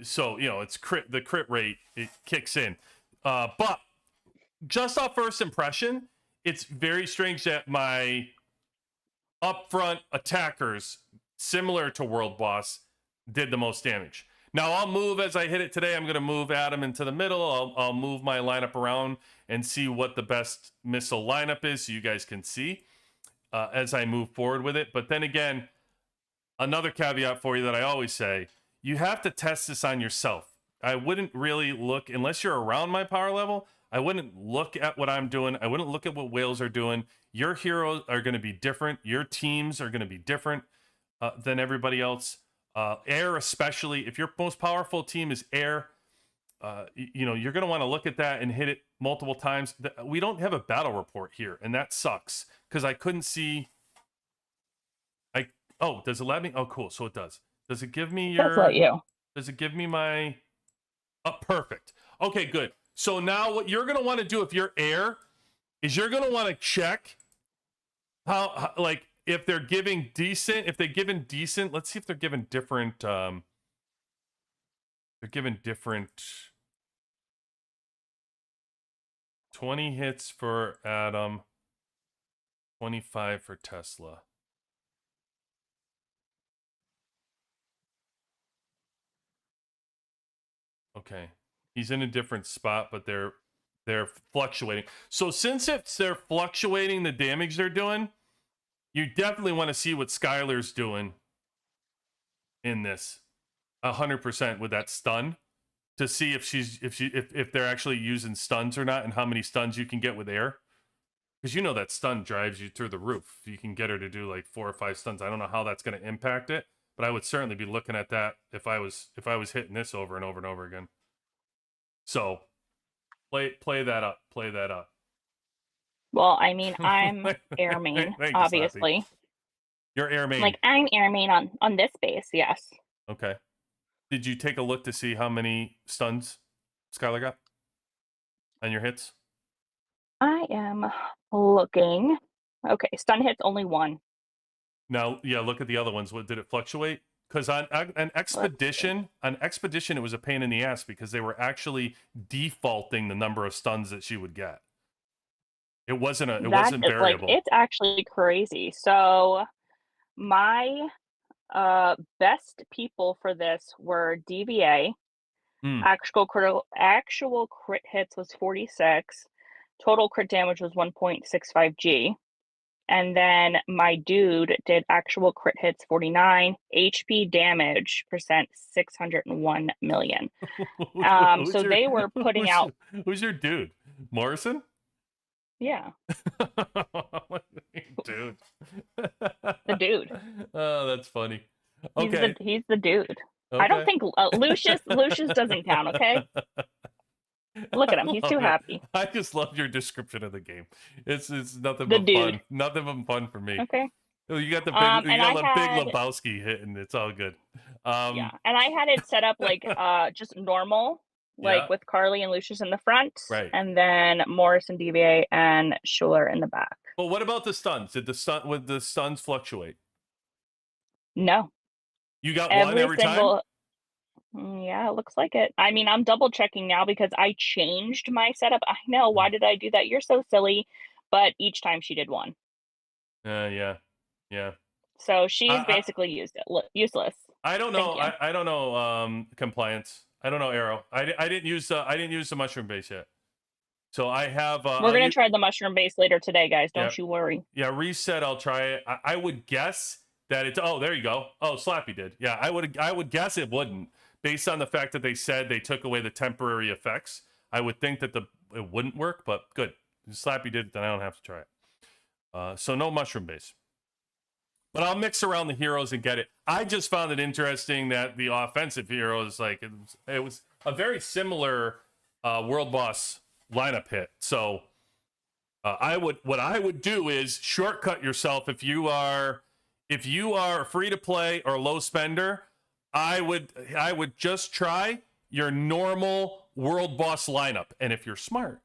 So, it's the crit rate, it kicks in. But just off first impression, it's very strange that my upfront attackers, similar to World Boss, did the most damage. Now, I'll move as I hit it today. I'm going to move Adam into the middle. I'll move my lineup around and see what the best missile lineup is so you guys can see as I move forward with it. But then again, another caveat for you that I always say, you have to test this on yourself. I wouldn't really look, unless you're around my power level, I wouldn't look at what I'm doing. I wouldn't look at what whales are doing. Your heroes are going to be different. Your teams are going to be different than everybody else. Air, especially, if your most powerful team is air, you're going to want to look at that and hit it multiple times. We don't have a battle report here, and that sucks because I couldn't see. Oh, does it let me? Oh, cool. So it does. Does it give me your? Does let you. Does it give me my? Oh, perfect. Okay, good. So now what you're going to want to do if you're air is you're going to want to check how like, if they're giving decent, let's see if they're giving different, they're giving different 20 hits for Adam, 25 for Tesla. Okay. He's in a different spot, but they're fluctuating. So since they're fluctuating the damage they're doing, you definitely want to see what Skylar's doing in this 100% with that stun to see if they're actually using stuns or not and how many stuns you can get with air. Because that stun drives you through the roof. You can get her to do like 4 or 5 stuns. I don't know how that's going to impact it, but I would certainly be looking at that if I was hitting this over and over and over again. So play that up. Play that up. Well, I mean, I'm air main, Thank you, Slappy. obviously. You're air main. Like, I'm air main on this base, yes. Okay. Did you take a look to see how many stuns Skylar got on your hits? I am looking. Okay, stun hits only 1. Now, yeah, look at the other ones. What did it fluctuate? Because on an expedition, it was a pain in the ass because they were actually defaulting the number of stuns that she would get. It wasn't variable. Like, it's actually crazy. So my best people for this were DVA. Actual crit hits was 46. Total crit damage was 1.65 G. And then my dude did actual crit hits 49, HP damage percent 601 million. So they were putting out. Who's your dude? Morrison? Yeah. Dude. The dude. Oh, that's funny. Okay. He's the dude. Okay. I don't think Lucius doesn't count, okay? Look at him. He's too happy. I just love your description of the game. It's nothing The but dude. fun. Nothing but fun for me. Okay. You got the big, big Lebowski hitting. It's all good. Yeah, and I had it set up like just normal, like with Carly and Lucius in the front, right, and then Morris and DVA and Schuler in the back. But what about the stuns? Would the stuns fluctuate? No. You got one every time? Yeah, it looks like it. I mean, I'm double checking now because I changed my setup. I know, why did I do that? You're so silly. But each time she did 1. Yeah. So she's basically useless. I don't know. I don't know compliance. I don't know Arrow. I didn't use the mushroom base yet. So I have. We're gonna try the mushroom base later today, guys. Don't you worry. Yeah, reset. I'll try it. I would guess that it's. Oh, there you go. Oh, Slappy did. Yeah, I would guess it wouldn't, based on the fact that they said they took away the temporary effects. I would think that it wouldn't work, but good. Slappy did it, then I don't have to try it. So no mushroom base. But I'll mix around the heroes and get it. I just found it interesting that the offensive heroes, like it was a very similar world boss lineup hit. So what I would do is shortcut yourself if you are free to play or low spender. I would just try your normal world boss lineup. And if you're smart,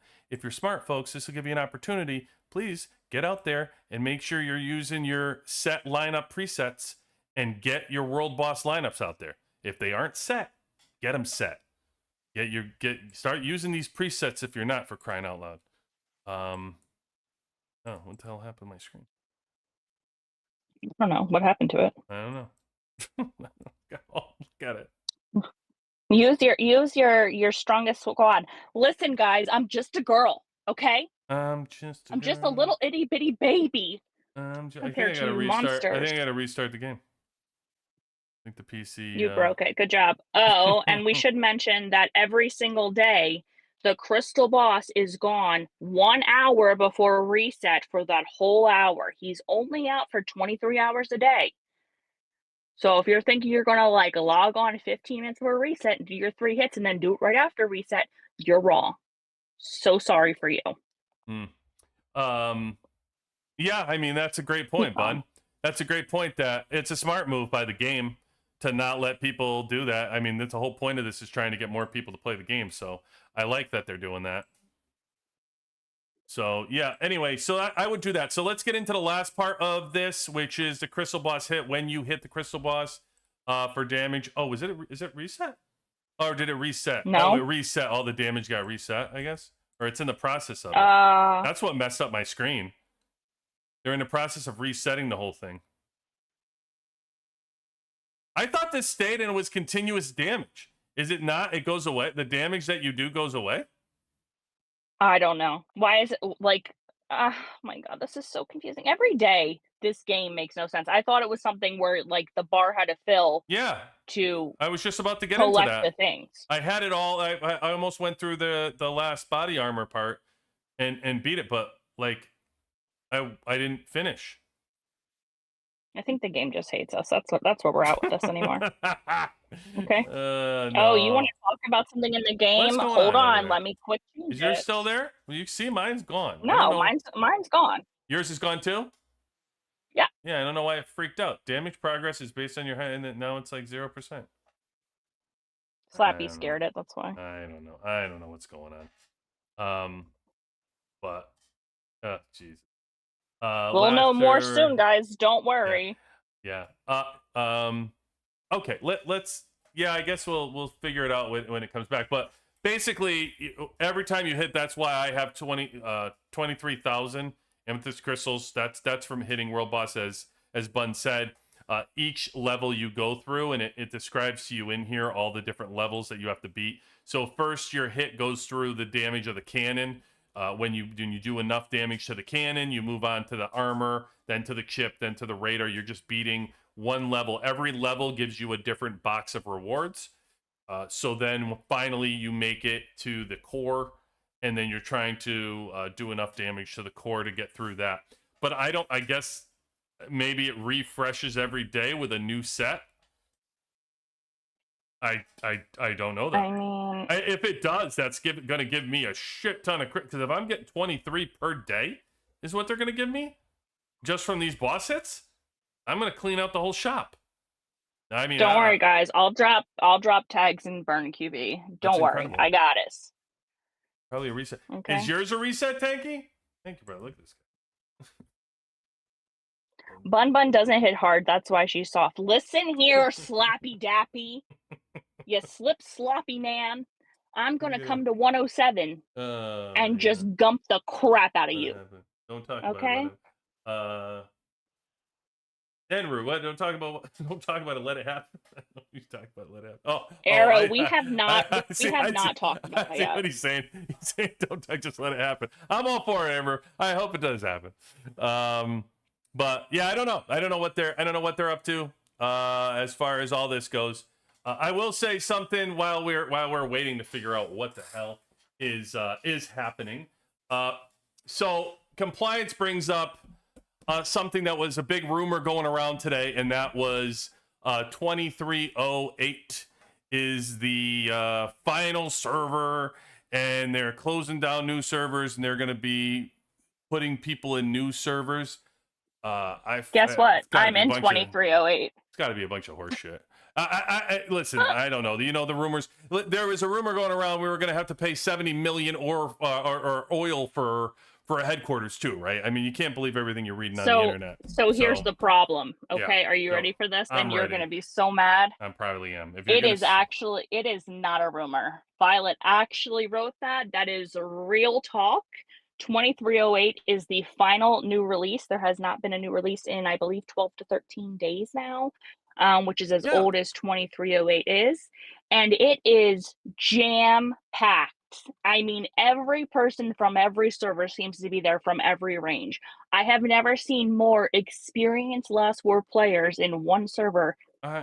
folks, this will give you an opportunity. Please get out there and make sure you're using your set lineup presets and get your world boss lineups out there. If they aren't set, get them set. Start using these presets if you're not, for crying out loud. Oh, what the hell happened to my screen? I don't know what happened to it. I don't know. Oh, got it. Use your strongest squad. Listen, guys, I'm just a girl, okay? I'm just a little itty bitty baby. Compared to monsters. I think I gotta restart the game. I think the PC. You broke it. Good job. Oh, and we should mention that every single day, the crystal boss is gone 1 hour before reset for that whole hour. He's only out for 23 hours a day. So if you're thinking you're gonna like log on 15 minutes for a reset and do your 3 hits and then do it right after reset, you're wrong. So sorry for you. Yeah, I mean, that's a great point, Bun. That's a great point. That it's a smart move by the game to not let people do that. I mean, that's the whole point of this, is trying to get more people to play the game. So I like that they're doing that. So yeah, anyway, so I would do that. So let's get into the last part of this, which is the crystal boss hit. When you hit the crystal boss for damage. Oh, is it reset? Or did it reset? No. Oh, it reset. All the damage got reset, I guess. Or it's in the process of it. That's what messed up my screen. They're in the process of resetting the whole thing. I thought this stayed and it was continuous damage. Is it not? It goes away. The damage that you do goes away? I don't know. Why is it like, my God, this is so confusing. Every day, this game makes no sense. I thought it was something where like the bar had to fill. Yeah. I was just about to get into that. The things. I had it all. I almost went through the last body armor part and beat it, but like I didn't finish. I think the game just hates us. That's where we're at with this anymore. Okay. No. Oh, you want to talk about something in the game? What's going Hold on over on, there? let me quick change Is yours it. still there? Well, you see, mine's gone. I don't No, know. mine's gone. Yours is gone too? Yeah. Yeah, I don't know why it freaked out. Damage progress is based on your height, and now it's like 0%. Slappy scared it. That's why. I don't know. I don't know what's going on. But jeez. We'll know more soon, guys. Don't worry. Yeah. Okay. Let's. Yeah, I guess we'll figure it out when it comes back. But basically, every time you hit, that's why I have 23,000 Amethyst Crystals. That's from hitting World Boss, as Bun said. Each level you go through, and it describes to you in here all the different levels that you have to beat. So first, your hit goes through the damage of the cannon. When you do enough damage to the cannon, you move on to the armor, then to the chip, then to the radar. You're just beating one level. Every level gives you a different box of rewards. So then finally you make it to the core, and then you're trying to do enough damage to the core to get through that. But I guess maybe it refreshes every day with a new set. I don't know that. I mean, If it does, that's going to give me a shit ton of crit. Because if I'm getting 23 per day, is what they're going to give me just from these boss hits, I'm going to clean out the whole shop. I mean, don't worry, guys. I'll drop tags and burn QB. Don't worry, incredible. I got it. Probably a reset. Okay. Is yours a reset, Tanky? Thank you, bro. Look at this guy. Bun Bun doesn't hit hard. That's why she's soft. Listen here, Slappy Dappy. You slip sloppy man. I'm gonna come to 107 and just gump the crap out of you. Don't talk about it. Enru, what? Don't talk about it. Let it happen. You talk about let it happen. Arrow, we have not talked about it yet. What he's saying. He's saying don't just let it happen. I'm all for it, Enru. I hope it does happen. But yeah, I don't know. I don't know what they're up to as far as all this goes. I will say something while we're waiting to figure out what the hell is happening. So compliance brings up something that was a big rumor going around today, and that was 2308 is the final server, and they're closing down new servers, and they're going to be putting people in new servers. Guess what? I'm in 2308. It's got to be a bunch of horse shit. Listen, I don't know. You know the rumors. There was a rumor going around we were going to have to pay 70 million or oil for a headquarters too, right? I mean, you can't believe everything you're reading on the internet. So here's the problem. Okay, yeah, are you ready for this? I'm Then you're ready. going to be so mad. I probably am. It is not a rumor. Violet actually wrote that. That is real talk. 2308 is the final new release. There has not been a new release in, I believe, 12 to 13 days now, which is as old as 2308 is. And it is jam-packed. I mean, every person from every server seems to be there from every range. I have never seen more experienced Last War players in one server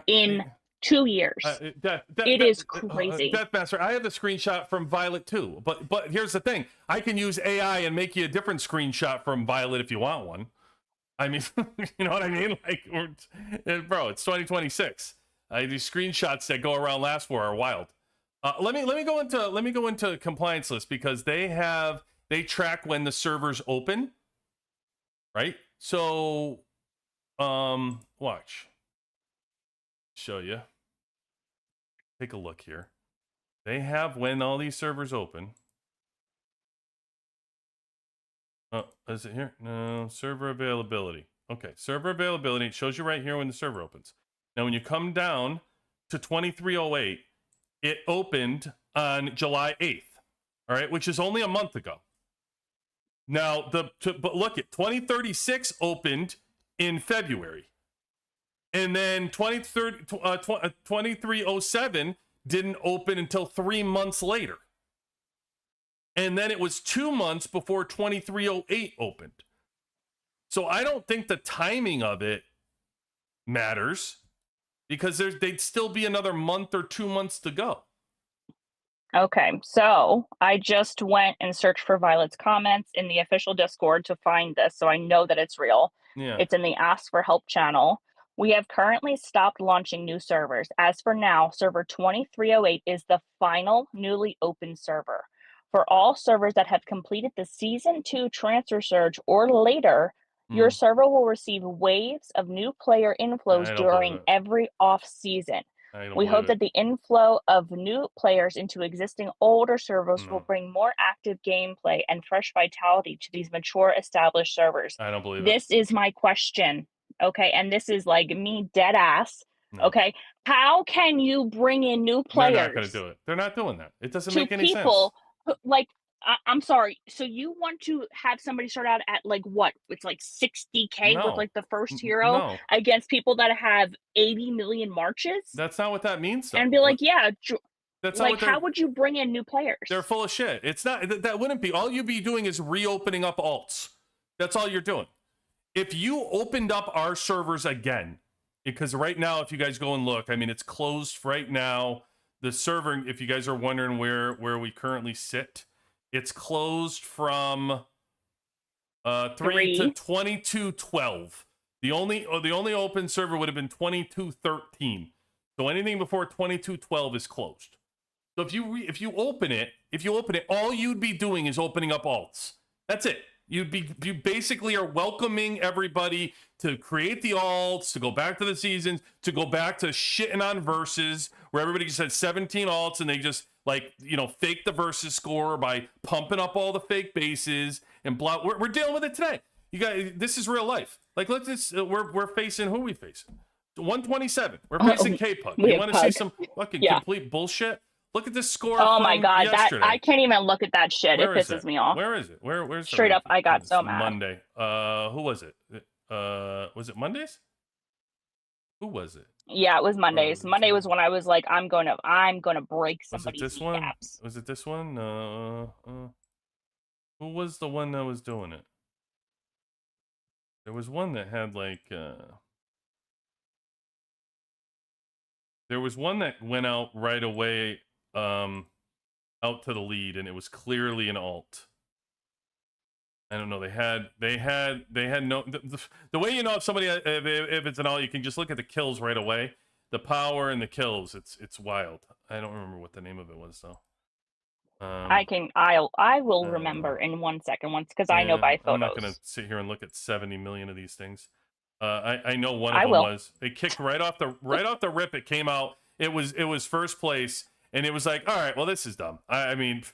in 2 years. It is crazy. Deathmaster, I have the screenshot from Violet too, but here's the thing: I can use AI and make you a different screenshot from Violet if you want one. I mean, you know what I mean? Like, bro, it's 2026. These screenshots that go around Last War are wild. Let me go into compliance list, because they track when the servers open, right? So, watch. Show you. Take a look here. They have when all these servers open. Oh, is it here? No, server availability. Okay, server availability. It shows you right here when the server opens. Now, when you come down to 2308, it opened on July 8th. All right, which is only a month ago. Now, but look at 2036 opened in February. And then 2307 didn't open until 3 months later. And then it was 2 months before 2308 opened. So I don't think the timing of it matters, because they'd still be another month or 2 months to go. Okay, so I just went and searched for Violet's comments in the official Discord to find this, so I know that it's real. Yeah. It's in the Ask for Help channel. We have currently stopped launching new servers. As for now, server 2308 is the final newly opened server. For all servers that have completed the Season 2 transfer surge or later, your Mm. server will receive waves of new player inflows I don't believe during it. every off season. I don't We believe hope it. that the inflow of new players into existing older servers will No, bring more active gameplay and fresh vitality to these mature established servers. I don't believe it. This is my question. Okay, and this is like me dead ass. No. Okay, how can you bring in new They're not going to players do it. They're not doing that. It doesn't to make any sense. people like I'm sorry. So you want to have somebody start out at like what? It's like 60K with No. like the first hero No. against people that have 80 million marches That's not what that means, though. and be like, yeah, That's not like what how would you bring in new players? they're full of shit. It's not that wouldn't be all you'd be doing is reopening up alts. That's all you're doing. If you opened up our servers again, because right now, if you guys go and look, I mean, it's closed right now. The server, if you guys are wondering where we currently sit, it's closed from 3 to 2212. The only open server would have been 2213. So anything before 2212 is closed. So if you open it, all you'd be doing is opening up alts. That's it. You basically are welcoming everybody to create the alts, to go back to the seasons, to go back to shitting on verses where everybody just had 17 alts and they just fake the versus score by pumping up all the fake bases and blah. We're dealing with it today. You guys, this is real life. Like let's just we're facing who are we facing? 127. We're facing K-Pug. You want to see some fucking complete bullshit? Look at this score. Oh my god, yesterday. that I can't even look at that shit. Where it pisses me off. Where is it? Where's straight up? I got so mad. Monday. Who was it? Was it Mondays? Who was it? Yeah, it was Mondays. Monday was when I was like, I'm gonna break somebody's kneecaps. Was it this one? Who was the one that was doing it? There was one that had like there was one that went out right away out to the lead, and it was clearly an alt. I don't know. They had no the way you know if somebody if it's an alt, you can just look at the kills right away. The power and the kills, it's wild. I don't remember what the name of it was though. I will remember in 1 second because I know by photos. I'm not gonna sit here and look at 70 million of these things. I know one of them was they kicked right off the rip. It came out. It was first place, and it was like, all right, well this is dumb. I mean,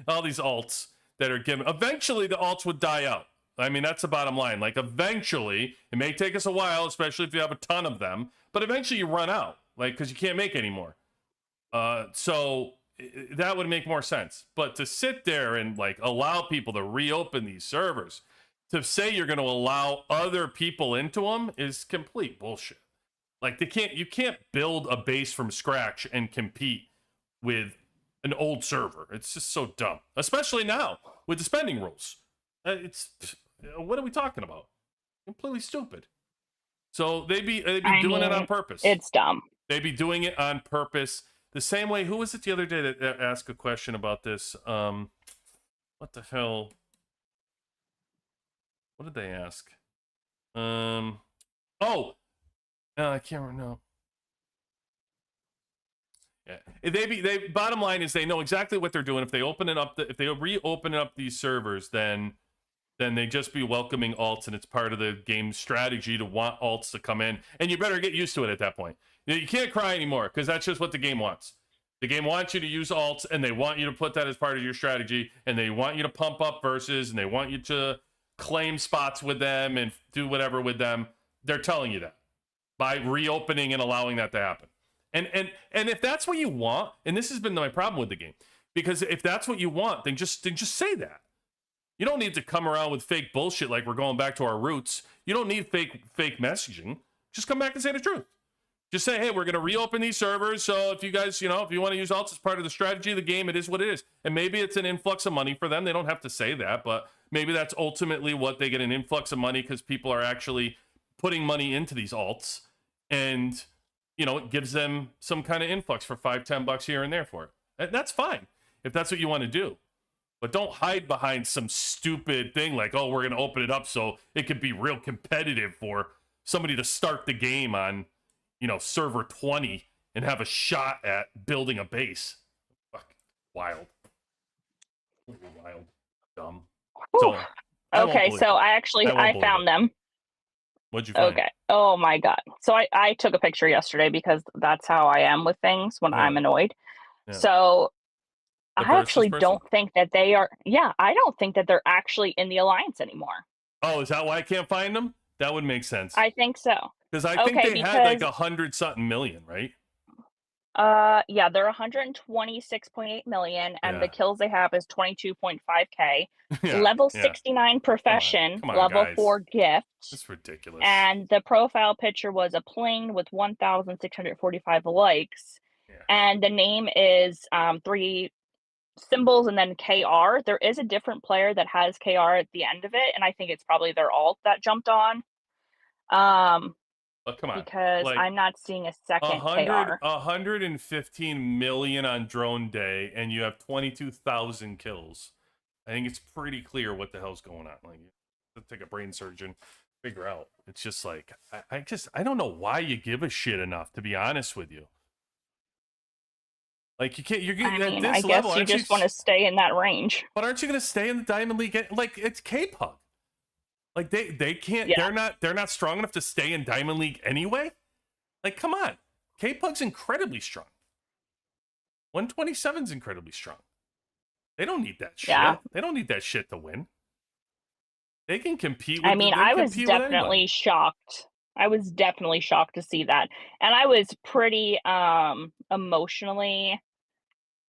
all these alts that are given. Eventually, the alts would die out. I mean, that's the bottom line. Like eventually, it may take us a while, especially if you have a ton of them. But eventually, you run out, like because you can't make any more. So that would make more sense. But to sit there and like allow people to reopen these servers, to say you're going to allow other people into them is complete bullshit. Like you can't build a base from scratch and compete with an old server. It's just so dumb, especially now with the spending rules. What are we talking about? Completely stupid. So they'd be doing it on purpose. It's dumb. They'd be doing it on purpose. The same way. Who was it the other day that asked a question about this? What the hell? What did they ask? I can't remember. No. Yeah. They bottom line is they know exactly what they're doing. If they if they reopen up these servers, then they just be welcoming alts, and it's part of the game strategy to want alts to come in. And you better get used to it at that point. You can't cry anymore because that's just what the game wants. The game wants you to use alts, and they want you to put that as part of your strategy, and they want you to pump up verses, and they want you to claim spots with them and do whatever with them. They're telling you that by reopening and allowing that to happen. And if that's what you want, and this has been my problem with the game, because if that's what you want, then just say that. You don't need to come around with fake bullshit like we're going back to our roots. You don't need fake messaging. Just come back and say the truth. Just say, hey, we're going to reopen these servers. So if you guys, if you want to use alts as part of the strategy of the game, it is what it is. And maybe it's an influx of money for them. They don't have to say that, but maybe that's ultimately what they get, an influx of money because people are actually putting money into these alts. And, it gives them some kind of influx for $5-10 here and there for it. And that's fine if that's what you want to do. But don't hide behind some stupid thing like, oh, we're going to open it up so it could be real competitive for somebody to start the game on, server 20 and have a shot at building a base. Fuck, wild. Wild. Dumb. Whew. So, I won't Okay, believe so it. I believe found it. them. What'd you find? Okay. Oh my god. So I took a picture yesterday because that's how I am with things when I'm Yeah. annoyed. Yeah. So The I versus actually person? don't think that they are. Yeah, I don't think that they're actually in the alliance anymore. Oh, is that why I can't find them? That would make sense. I think so. Because I think Okay, they had like because 100-something million, right? yeah, they're 126.8 million, and the Yeah. kills they have is 22.5k. Yeah. Level Yeah. 69 profession, Come on, level guys. 4 gift, That's ridiculous. and the profile picture was a plane with 1,645 likes, Yeah. and the name is 3 symbols and then KR. There is a different player that has KR at the end of it, and I think it's probably their alt that jumped on. But come on, Because like I'm not seeing a second KR. 115 million on drone day, and you have 22,000 kills. I think it's pretty clear what the hell's going on. Like, take a brain surgeon, figure out. It's just like I don't know why you give a shit enough. To be honest with you, like you can't. You're I at mean, this I guess level. you just want to stay in that range. But aren't you going to stay in the Diamond League? Like it's K-Pug. Like they can't. Yeah. They're not strong enough to stay in Diamond League anyway. Like come on, K-Pug's incredibly strong. 127's incredibly strong. They don't need that shit. Yeah. They don't need that shit to win. They can compete with. I mean, I was definitely shocked. I was definitely shocked to see that, and I was pretty emotionally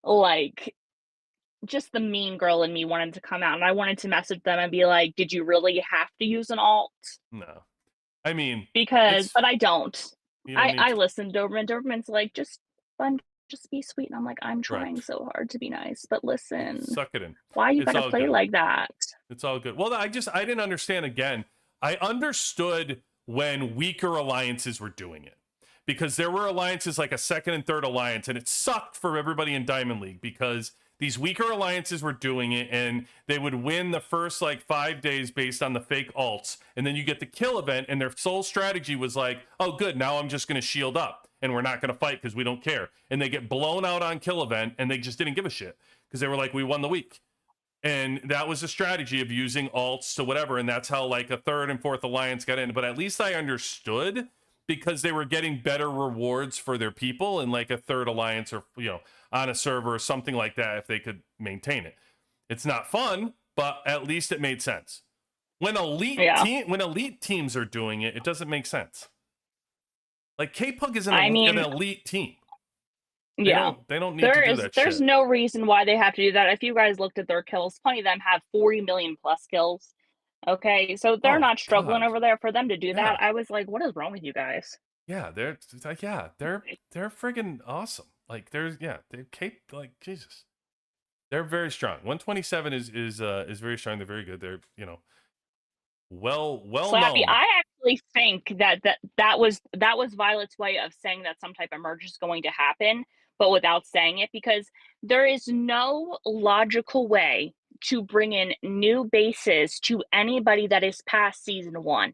like just the mean girl in me wanted to come out, and I wanted to message them and be like, "Did you really have to use an alt?" No, I mean, But I don't. You don't need I to. listened to Doberman. Doberman's like, just fun, just be sweet. And I'm like, I'm trying Right. so hard to be nice, but listen, Suck it in. why you It's gotta all play good. like that? It's all good. Well, I didn't understand again. I understood when weaker alliances were doing it because there were alliances like a second and third alliance, and it sucked for everybody in Diamond League because these weaker alliances were doing it and they would win the first like 5 days based on the fake alts. And then you get the kill event, and their sole strategy was like, oh, good, now I'm just going to shield up and we're not going to fight because we don't care. And they get blown out on kill event, and they just didn't give a shit because they were like, we won the week. And that was a strategy of using alts to whatever. And that's how like a third and fourth alliance got in. But at least I understood because they were getting better rewards for their people in like a third alliance or, on a server or something like that if they could maintain it. It's not fun, but at least it made sense. When elite teams are doing it, it doesn't make sense. Like K-Pug is an elite team. They don't need to do that There's shit. no reason why they have to do that. If you guys looked at their kills, plenty of them have 40 million plus kills. Okay, so they're not struggling over there. For them to do that, I was like, what is wrong with you guys? Yeah, they're friggin' awesome. Like they're like Jesus. They're very strong. 127 is very strong. They're very good. They're well Slappy, known. I actually think that was Violet's way of saying that some type of merge is going to happen, but without saying it, because there is no logical way to bring in new bases to anybody that is past season 1.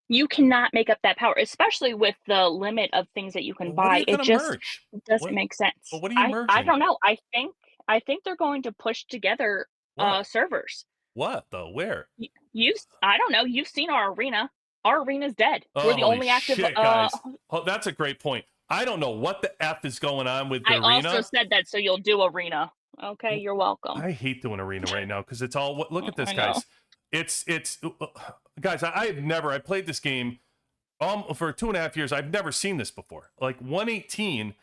You cannot make up that power, especially with the limit of things that you can buy. It just doesn't make sense. Well, what are you merging? I don't know. I think they're going to push together servers. What though? Where? I don't know. You've seen our arena. Our arena's dead. We're the only active. Shit, guys. That's a great point. I don't know what the F is going on with the arena. I also said that so you'll do arena. Okay, you're welcome. I hate doing arena right now because it's all. Look at this, guys. It's guys. I played this game for 2.5 years. I've never seen this before. Like 118.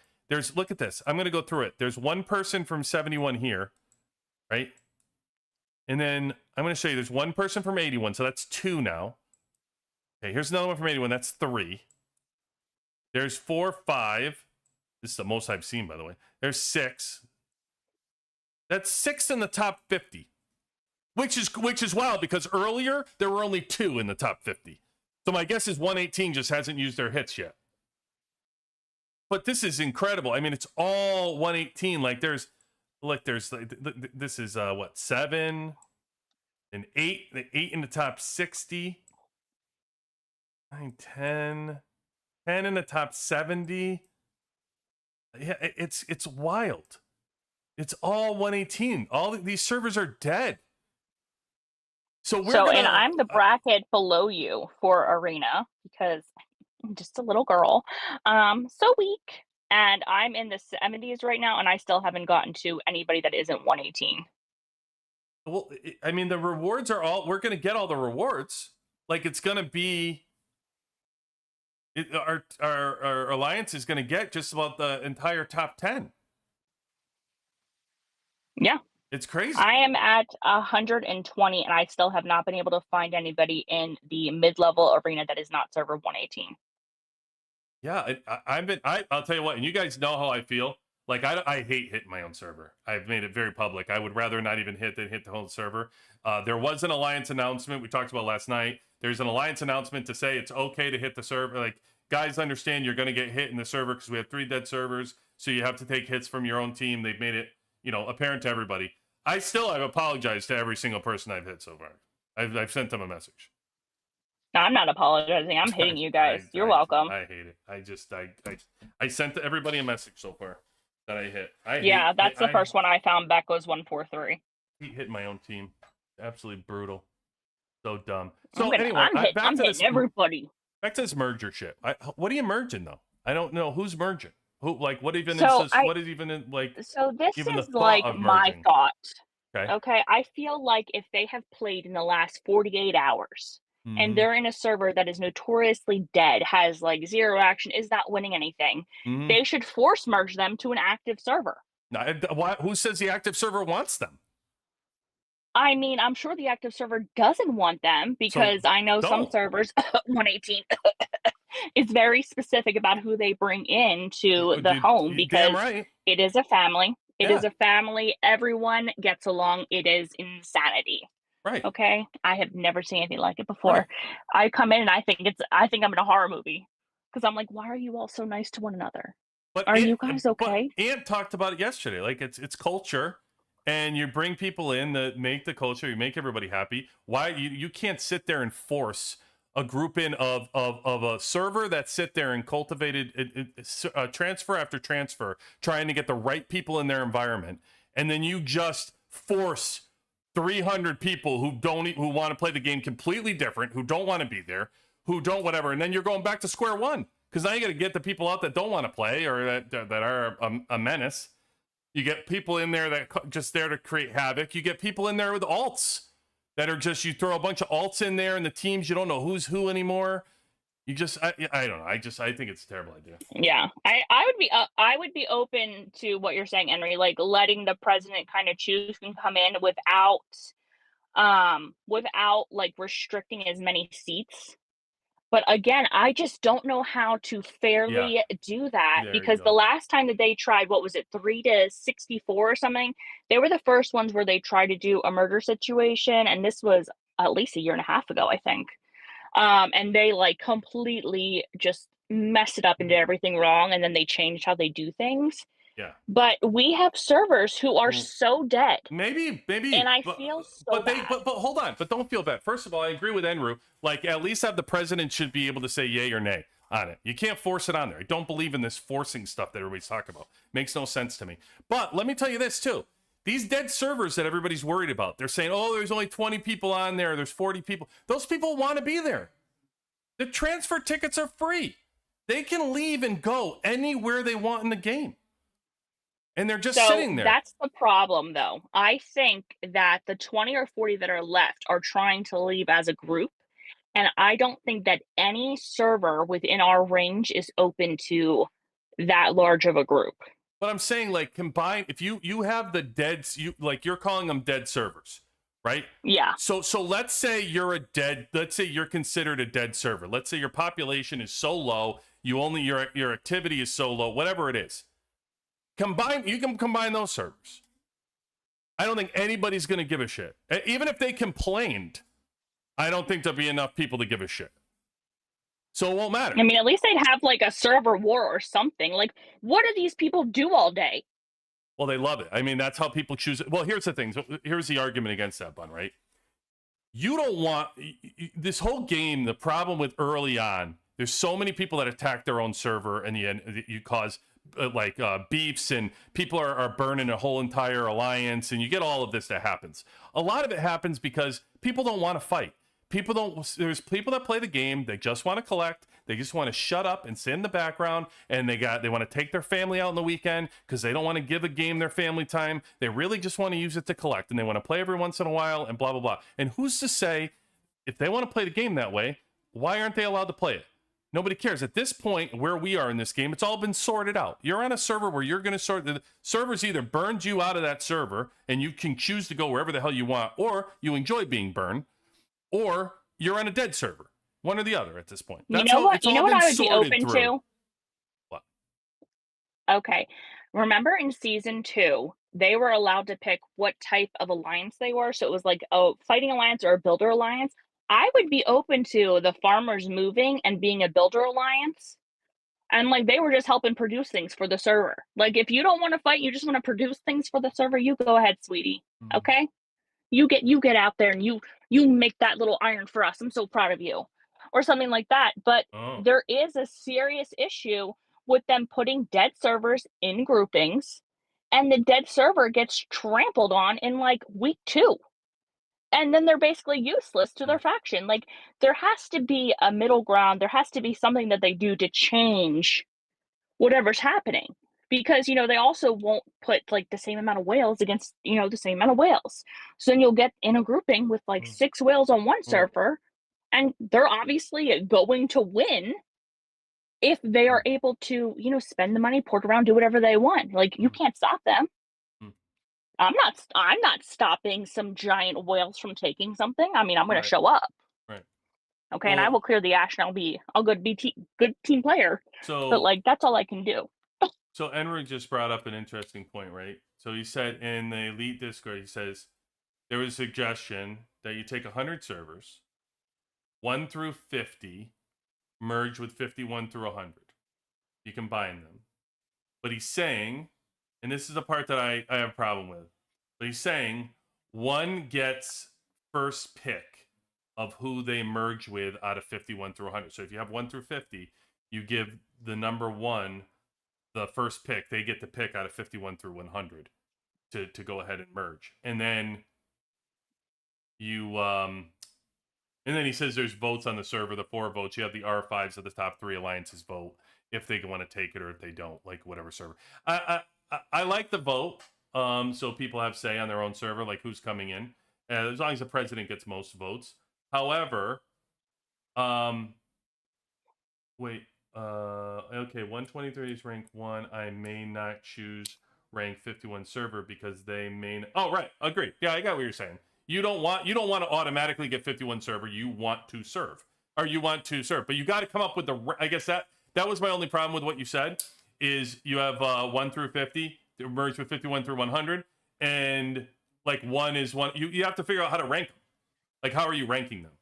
Look at this. I'm gonna go through it. There's one person from 71 here, right? And then I'm going to show you there's one person from 81, so that's 2 now. Okay, here's another one from 81, that's 3. There's 4, 5. This is the most I've seen, by the way. There's 6. That's 6 in the top 50, which is wild because earlier there were only 2 in the top 50. So my guess is 118 just hasn't used their hits yet. But this is incredible. I mean, it's all 118. Like there's Look, there's this is what, 7 and 8, the 8 in the top 60, 9, 10, 10 in the top 70. Yeah, it's wild. It's all 118. All these servers are dead. So we're So, and gonna I'm the bracket below you for arena because I'm just a little girl, so weak, and I'm in the 70s right now, and I still haven't gotten to anybody that isn't 118. well, I mean, the rewards are all, we're gonna get all the rewards. Like, it's gonna be our alliance is gonna get just about the entire top 10. Yeah. It's crazy. I am at 120, and I still have not been able to find anybody in the mid-level arena that is not server 118. Yeah, I'll tell you what, and you guys know how I feel. Like, I hate hitting my own server. I've made it very public. I would rather not even hit than hit the whole server. There was an alliance announcement we talked about last night. There's an alliance announcement to say it's okay to hit the server. Like, guys, understand you're going to get hit in the server because we have 3 dead servers, so you have to take hits from your own team. They've made it, apparent to everybody. I've apologized to every single person I've hit so far. I've sent them a message. No, I'm not apologizing. I'm hitting you guys. You're welcome. I hate it. I sent everybody a message so far that I hit. Yeah, that's the first one I found. Beck was 143. I hate hitting my own team. Absolutely brutal. So dumb. So I'm hitting everybody. Back to this merger shit. What are you merging though? I don't know who's merging. Who, like, what even So is this? What is even like? So this even the is thought like of my merging? thought. Okay. Okay, I feel like if they have played in the last 48 hours and Mhm. they're in a server that is notoriously dead, has like 0 action, is not winning anything, Mhm. they should force merge them to an active server. Now, who says the active server wants them? I mean, I'm sure the active server doesn't want them because I know some don't. servers, 118, is very specific about who they bring into the home Damn because right. it is a family. It is Yeah. a family. Everyone gets along. It is insanity. Right. Okay, I have never seen anything like it before. Right. I come in and I think I'm in a horror movie because I'm like, why are you all so nice to one another? But Are you guys okay? Ant talked about it yesterday. Like, it's culture, and you bring people in that make the culture. You make everybody happy. Why you can't sit there and force a group in of a server that sit there and cultivated transfer after transfer, trying to get the right people in their environment, and then you just force 300 people who want to play the game completely different, who don't want to be there, who don't whatever, and then you're going back to square one. Because now you got to get the people out that don't want to play or that are a menace. You get people in there that just there to create havoc. You get people in there with alts that are just, you throw a bunch of alts in there and the teams, you don't know who's who anymore. You just, I don't know. I think it's a terrible idea. Yeah, I would be open to what you're saying, Henry. Like letting the president kind of choose and come in without like restricting as many seats. But again, I just don't know how to fairly do that because the last time that they tried, what was it, 3 to 64 or something? They were the first ones where they tried to do a murder situation, and this was at least a year and a half ago, I think. And they like completely just messed it up and did everything wrong, and then they changed how they do things. Yeah. But we have servers who are so dead. Maybe, And I feel so bad. But hold on. But don't feel bad. First of all, I agree with Enru. Like, at least have the president should be able to say yay or nay on it. You can't force it on there. I don't believe in this forcing stuff that everybody's talking about. Makes no sense to me. But let me tell you this too. These dead servers that everybody's worried about, they're saying, oh, there's only 20 people on there. There's 40 people. Those people want to be there. The transfer tickets are free. They can leave and go anywhere they want in the game. And they're just sitting there. That's the problem, though. I think that the 20 or 40 that are left are trying to leave as a group. And I don't think that any server within our range is open to that large of a group. But I'm saying, like, combine, if you have the dead, you're calling them dead servers, right? Yeah. So let's say let's say you're considered a dead server. Let's say your population is so low, your activity is so low, whatever it is. You can combine those servers. I don't think anybody's going to give a shit. Even if they complained, I don't think there'll be enough people to give a shit. So it won't matter. I mean, at least they'd have like a server war or something. Like, what do these people do all day? Well, they love it. I mean, that's how people choose it. Well, here's the thing. Here's the argument against that, Bun, right? You don't want this whole game. The problem with early on, there's so many people that attack their own server, and you cause beefs, and people are burning a whole entire alliance, and you get all of this that happens. A lot of it happens because people don't want to fight. There's people that play the game, they just want to collect, they just want to shut up and sit in the background, and they want to take their family out on the weekend because they don't want to give a game their family time. They really just want to use it to collect, and they want to play every once in a while, and blah blah blah. And who's to say, if they want to play the game that way, why aren't they allowed to play it? Nobody cares. At this point, where we are in this game, it's all been sorted out. You're on a server where you're going to sort. The server's either burned you out of that server, and you can choose to go wherever the hell you want, or you enjoy being burned, or you're on a dead server. One or the other at this point. You know what I would be open to? What? Okay. Remember in season 2, they were allowed to pick what type of alliance they were. So it was like a fighting alliance or a builder alliance. I would be open to the farmers moving and being a builder alliance. And like they were just helping produce things for the server. Like if you don't want to fight, you just want to produce things for the server, you go ahead, sweetie. Okay? You get out there and you make that little iron for us. I'm so proud of you. Or something like that. But there is a serious issue with them putting dead servers in groupings, and the dead server gets trampled on in like week 2. And then they're basically useless to their faction. Like there has to be a middle ground. There has to be something that they do to change whatever's happening. Because, they also won't put like the same amount of whales against, the same amount of whales. So then you'll get in a grouping with like 6 whales on one server, and they're obviously going to win if they are able to, spend the money, port around, do whatever they want. Like you can't stop them. I'm not stopping some giant whales from taking something. I mean, I'm going to show up. Right. Okay, and I will clear the ash, and I'll go be good team player. But like that's all I can do. So Enric just brought up an interesting point, right? So he said in the Elite Discord, he says there was a suggestion that you take 100 servers, 1 through 50, merge with 51 through 100. You combine them. But he's saying, and this is the part that I have a problem with, but he's saying one gets first pick of who they merge with out of 51 through 100. So if you have 1 through 50, you give the number 1 the first pick. They get to pick out of 51 through 100 to go ahead and merge. And then and then he says there's votes on the server, the 4 votes. You have the R5s of the top 3 alliances vote if they want to take it or if they don't, like whatever server. I like the vote, so people have say on their own server, like who's coming in, as long as the president gets most votes. However, okay, 123 is rank 1. I may not choose rank 51 server because they may. Oh, right, agree. Yeah, I got what you're saying. You don't want to automatically get 51 server. You want to serve, but you got to come up with the. I guess that was my only problem with what you said. Is you have 1 through 50 merged with 51 through 100, and like 1 is 1. You have to figure out how to rank them. Like how are you ranking them?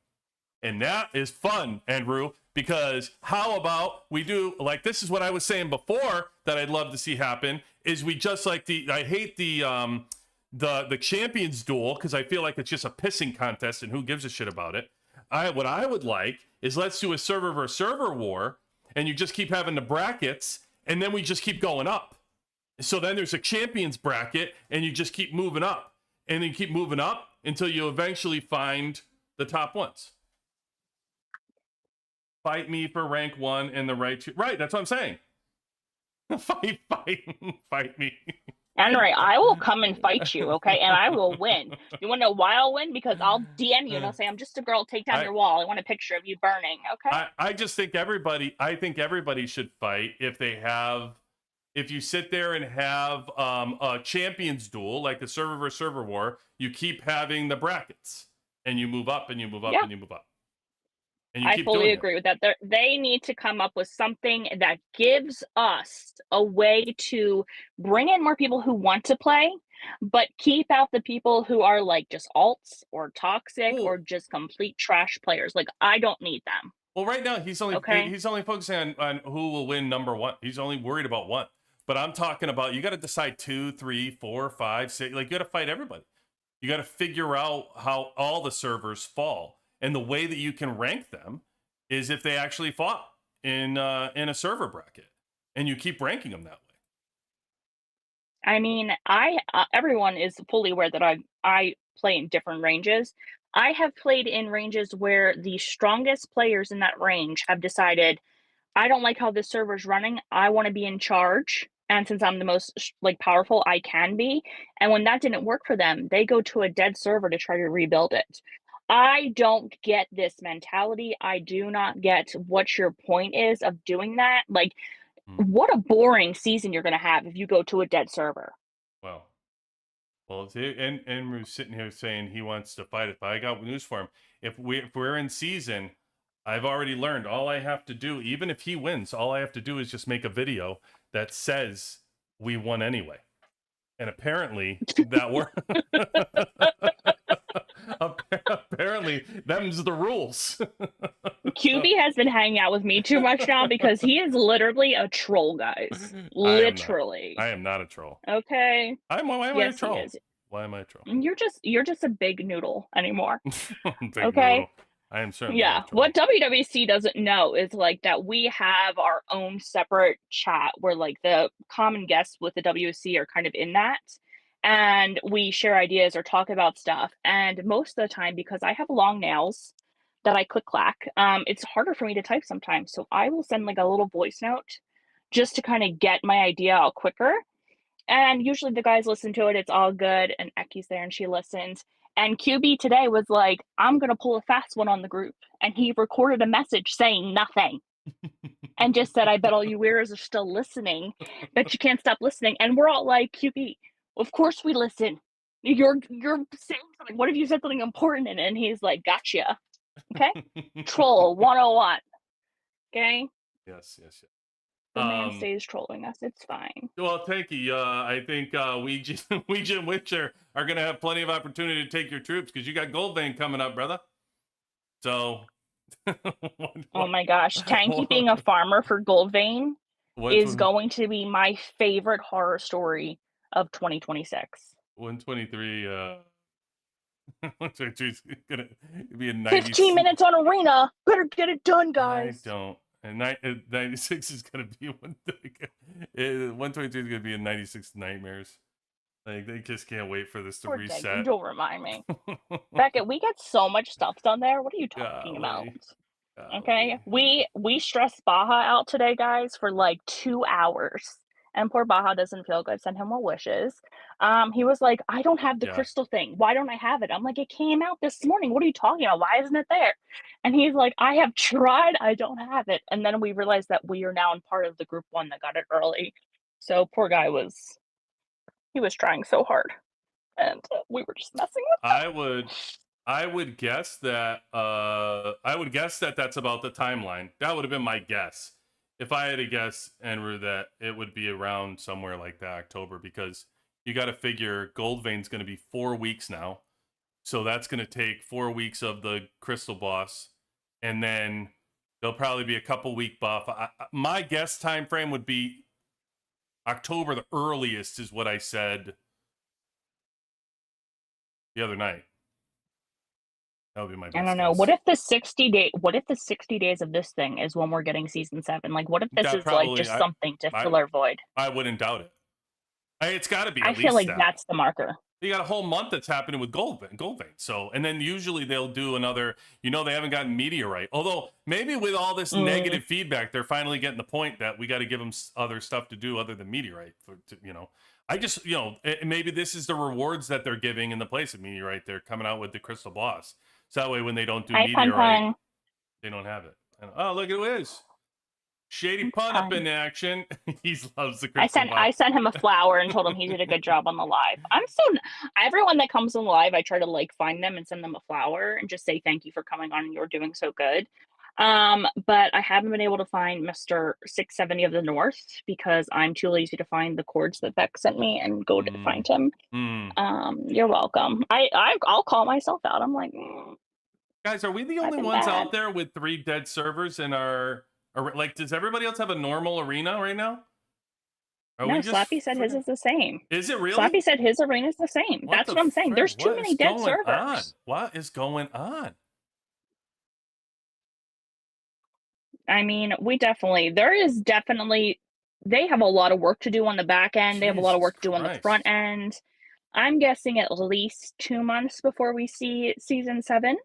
And that is fun, Andrew, because how about we do, like this is what I was saying before that I'd love to see happen, is we just like I hate the champions duel because I feel like it's just a pissing contest and who gives a shit about it. What I would like is let's do a server versus server war, and you just keep having the brackets, and then we just keep going up. So then there's a champions bracket, and you just keep moving up, and then you keep moving up until you eventually find the top ones. Fight me for rank 1 and the right to... Right, that's what I'm saying. Fight me. Henry, I will come and fight you, okay? And I will win. You want to know why I'll win? Because I'll DM you and I'll say, I'm just a girl, take down your wall. I want a picture of you burning, okay? I just think everybody should fight if you sit there and have a champions duel, like the server versus server war, you keep having the brackets. And you move up and you move up and you move up. I fully agree with that. They need to come up with something that gives us a way to bring in more people who want to play, but keep out the people who are like just alts or toxic or just complete trash players. Like I don't need them. Well, right now he's only focusing on who will win number 1. He's only worried about 1. But I'm talking about you got to decide 2, 3, 4, 5, 6. Like, you got to fight everybody. You got to figure out how all the servers fall, and the way that you can rank them is if they actually fought in a server bracket, and you keep ranking them that way. I mean, everyone is fully aware that I play in different ranges. I have played in ranges where the strongest players in that range have decided, I don't like how this server's running. I want to be in charge. And since I'm the most like powerful I can be, and when that didn't work for them, they go to a dead server to try to rebuild it. I don't get this mentality. I do not get what your point is of doing that. Like, what a boring season you're going to have if you go to a dead server. Well, and we're sitting here saying he wants to fight it, but I got news for him. If we're in season, I've already learned all I have to do, even if he wins, all I have to do is just make a video that says we won anyway. And apparently that worked. Apparently, them's the rules. QB has been hanging out with me too much now because he is literally a troll, guys. Literally. I am not a troll. Okay. Why am I a troll? He is. Why am I a troll? You're just a big noodle anymore. Big okay. Noodle. I am certainly Yeah. What WWC doesn't know is like that we have our own separate chat where like the common guests with the WWC are kind of in that. And we share ideas or talk about stuff. And most of the time, because I have long nails that I click clack, it's harder for me to type sometimes. So I will send like a little voice note just to kind of get my idea out quicker. And usually the guys listen to it. It's all good. And Eki's there and she listens. And QB today was like, I'm going to pull a fast one on the group. And he recorded a message saying nothing and just said, I bet all you weirdos are still listening, but you can't stop listening. And we're all like, QB, of course we listen. You're saying something. What if you said something important? And he's like, gotcha. Okay. Troll 101. Okay. Yes. The man stays trolling us. It's fine. Well, thank you. I think Ouija and Witcher are going to have plenty of opportunity to take your troops because you got Gold Vein coming up, brother. So. Oh my gosh. Tanky being a farmer for Gold Vein is going to be my favorite horror story of 2026. 123. 123 is going to be a 15 minutes on Arena. Better get it done, guys. I don't. And 96 is going to be 123 is going to be in 96 Nightmares. Like, they just can't wait for this to reset. Don't remind me. Beckett, we get so much stuff done there. What are you talking about? Okay, we stressed Baja out today, guys, for like 2 hours. And poor Baja doesn't feel good. Send him well wishes. He was like, I don't have the crystal thing. Why don't I have it? I'm like, it came out this morning. What are you talking about? Why isn't it there? And he's like, I have tried. I don't have it. And then we realized that we are now in part of the group 1 that got it early. So poor guy was trying so hard. And we were just messing with him. I would guess that that's about the timeline. That would have been my guess. If I had to guess, Andrew, that it would be around somewhere like that, October, because you got to figure Gold Vein's going to be 4 weeks now. So that's going to take 4 weeks of the Crystal Boss. And then there'll probably be a couple week buff. My guess time frame would be October, the earliest, is what I said the other night. That would be my best I don't know. guess. What if the 60 days of this thing is when we're getting season 7? Like, what if this is like just something to fill our void? I wouldn't doubt it. It's got to be. I feel like that's the marker. You got a whole month that's happening with Gold Vein. So, and then usually they'll do another. They haven't gotten Meteorite. Although maybe with all this negative feedback, they're finally getting the point that we got to give them other stuff to do other than Meteorite. I just maybe this is the rewards that they're giving in the place of Meteorite. They're coming out with the Crystal Boss. So that way, when they don't do Meteorite, they don't have it. And, oh, look at who it is. Shady Pun up in action. He loves the Crystal Boss. I sent him a flower and told him he did a good job on the live. Everyone that comes on the live, I try to like find them and send them a flower and just say thank you for coming on and you're doing so good. But I haven't been able to find Mr. 670 of the North because I'm too lazy to find the chords that Beck sent me and go to find him. You're welcome. I'll call myself out. I'm like, guys, are we the only ones out there with 3 dead servers in our? Like, does everybody else have a normal arena right now? Are No, we just Slappy said his friggin- is the same. Is it really? Slappy said his arena is the same. What That's the what I'm saying. frick? There's too What many is dead going on? servers. What is going on? I mean, there is definitely, they have a lot of work to do on the back end. They have a lot of Jesus work to do on the front Christ. end. I'm guessing at least 2 months before we see season 7.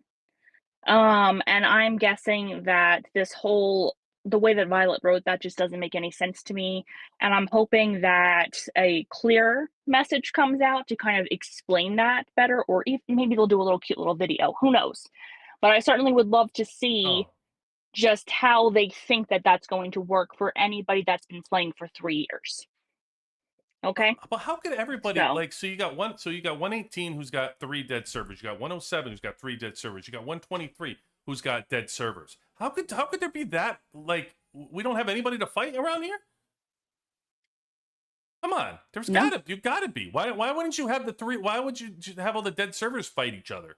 And I'm guessing that the way that Violet wrote that just doesn't make any sense to me. And I'm hoping that a clear message comes out to kind of explain that better, or even maybe they'll do a little cute little video. Who knows? But I certainly would love to see Oh. just how they think that that's going to work for anybody that's been playing for 3 years. Okay? But how could everybody So, like? So you got 118 who's got 3 dead servers. You got 107 who's got 3 dead servers. You got 123 who's got dead servers. How could there be that? Like we don't have anybody to fight around here? Come on, no. you gotta be. Why wouldn't you have the 3? Why would you have all the dead servers fight each other?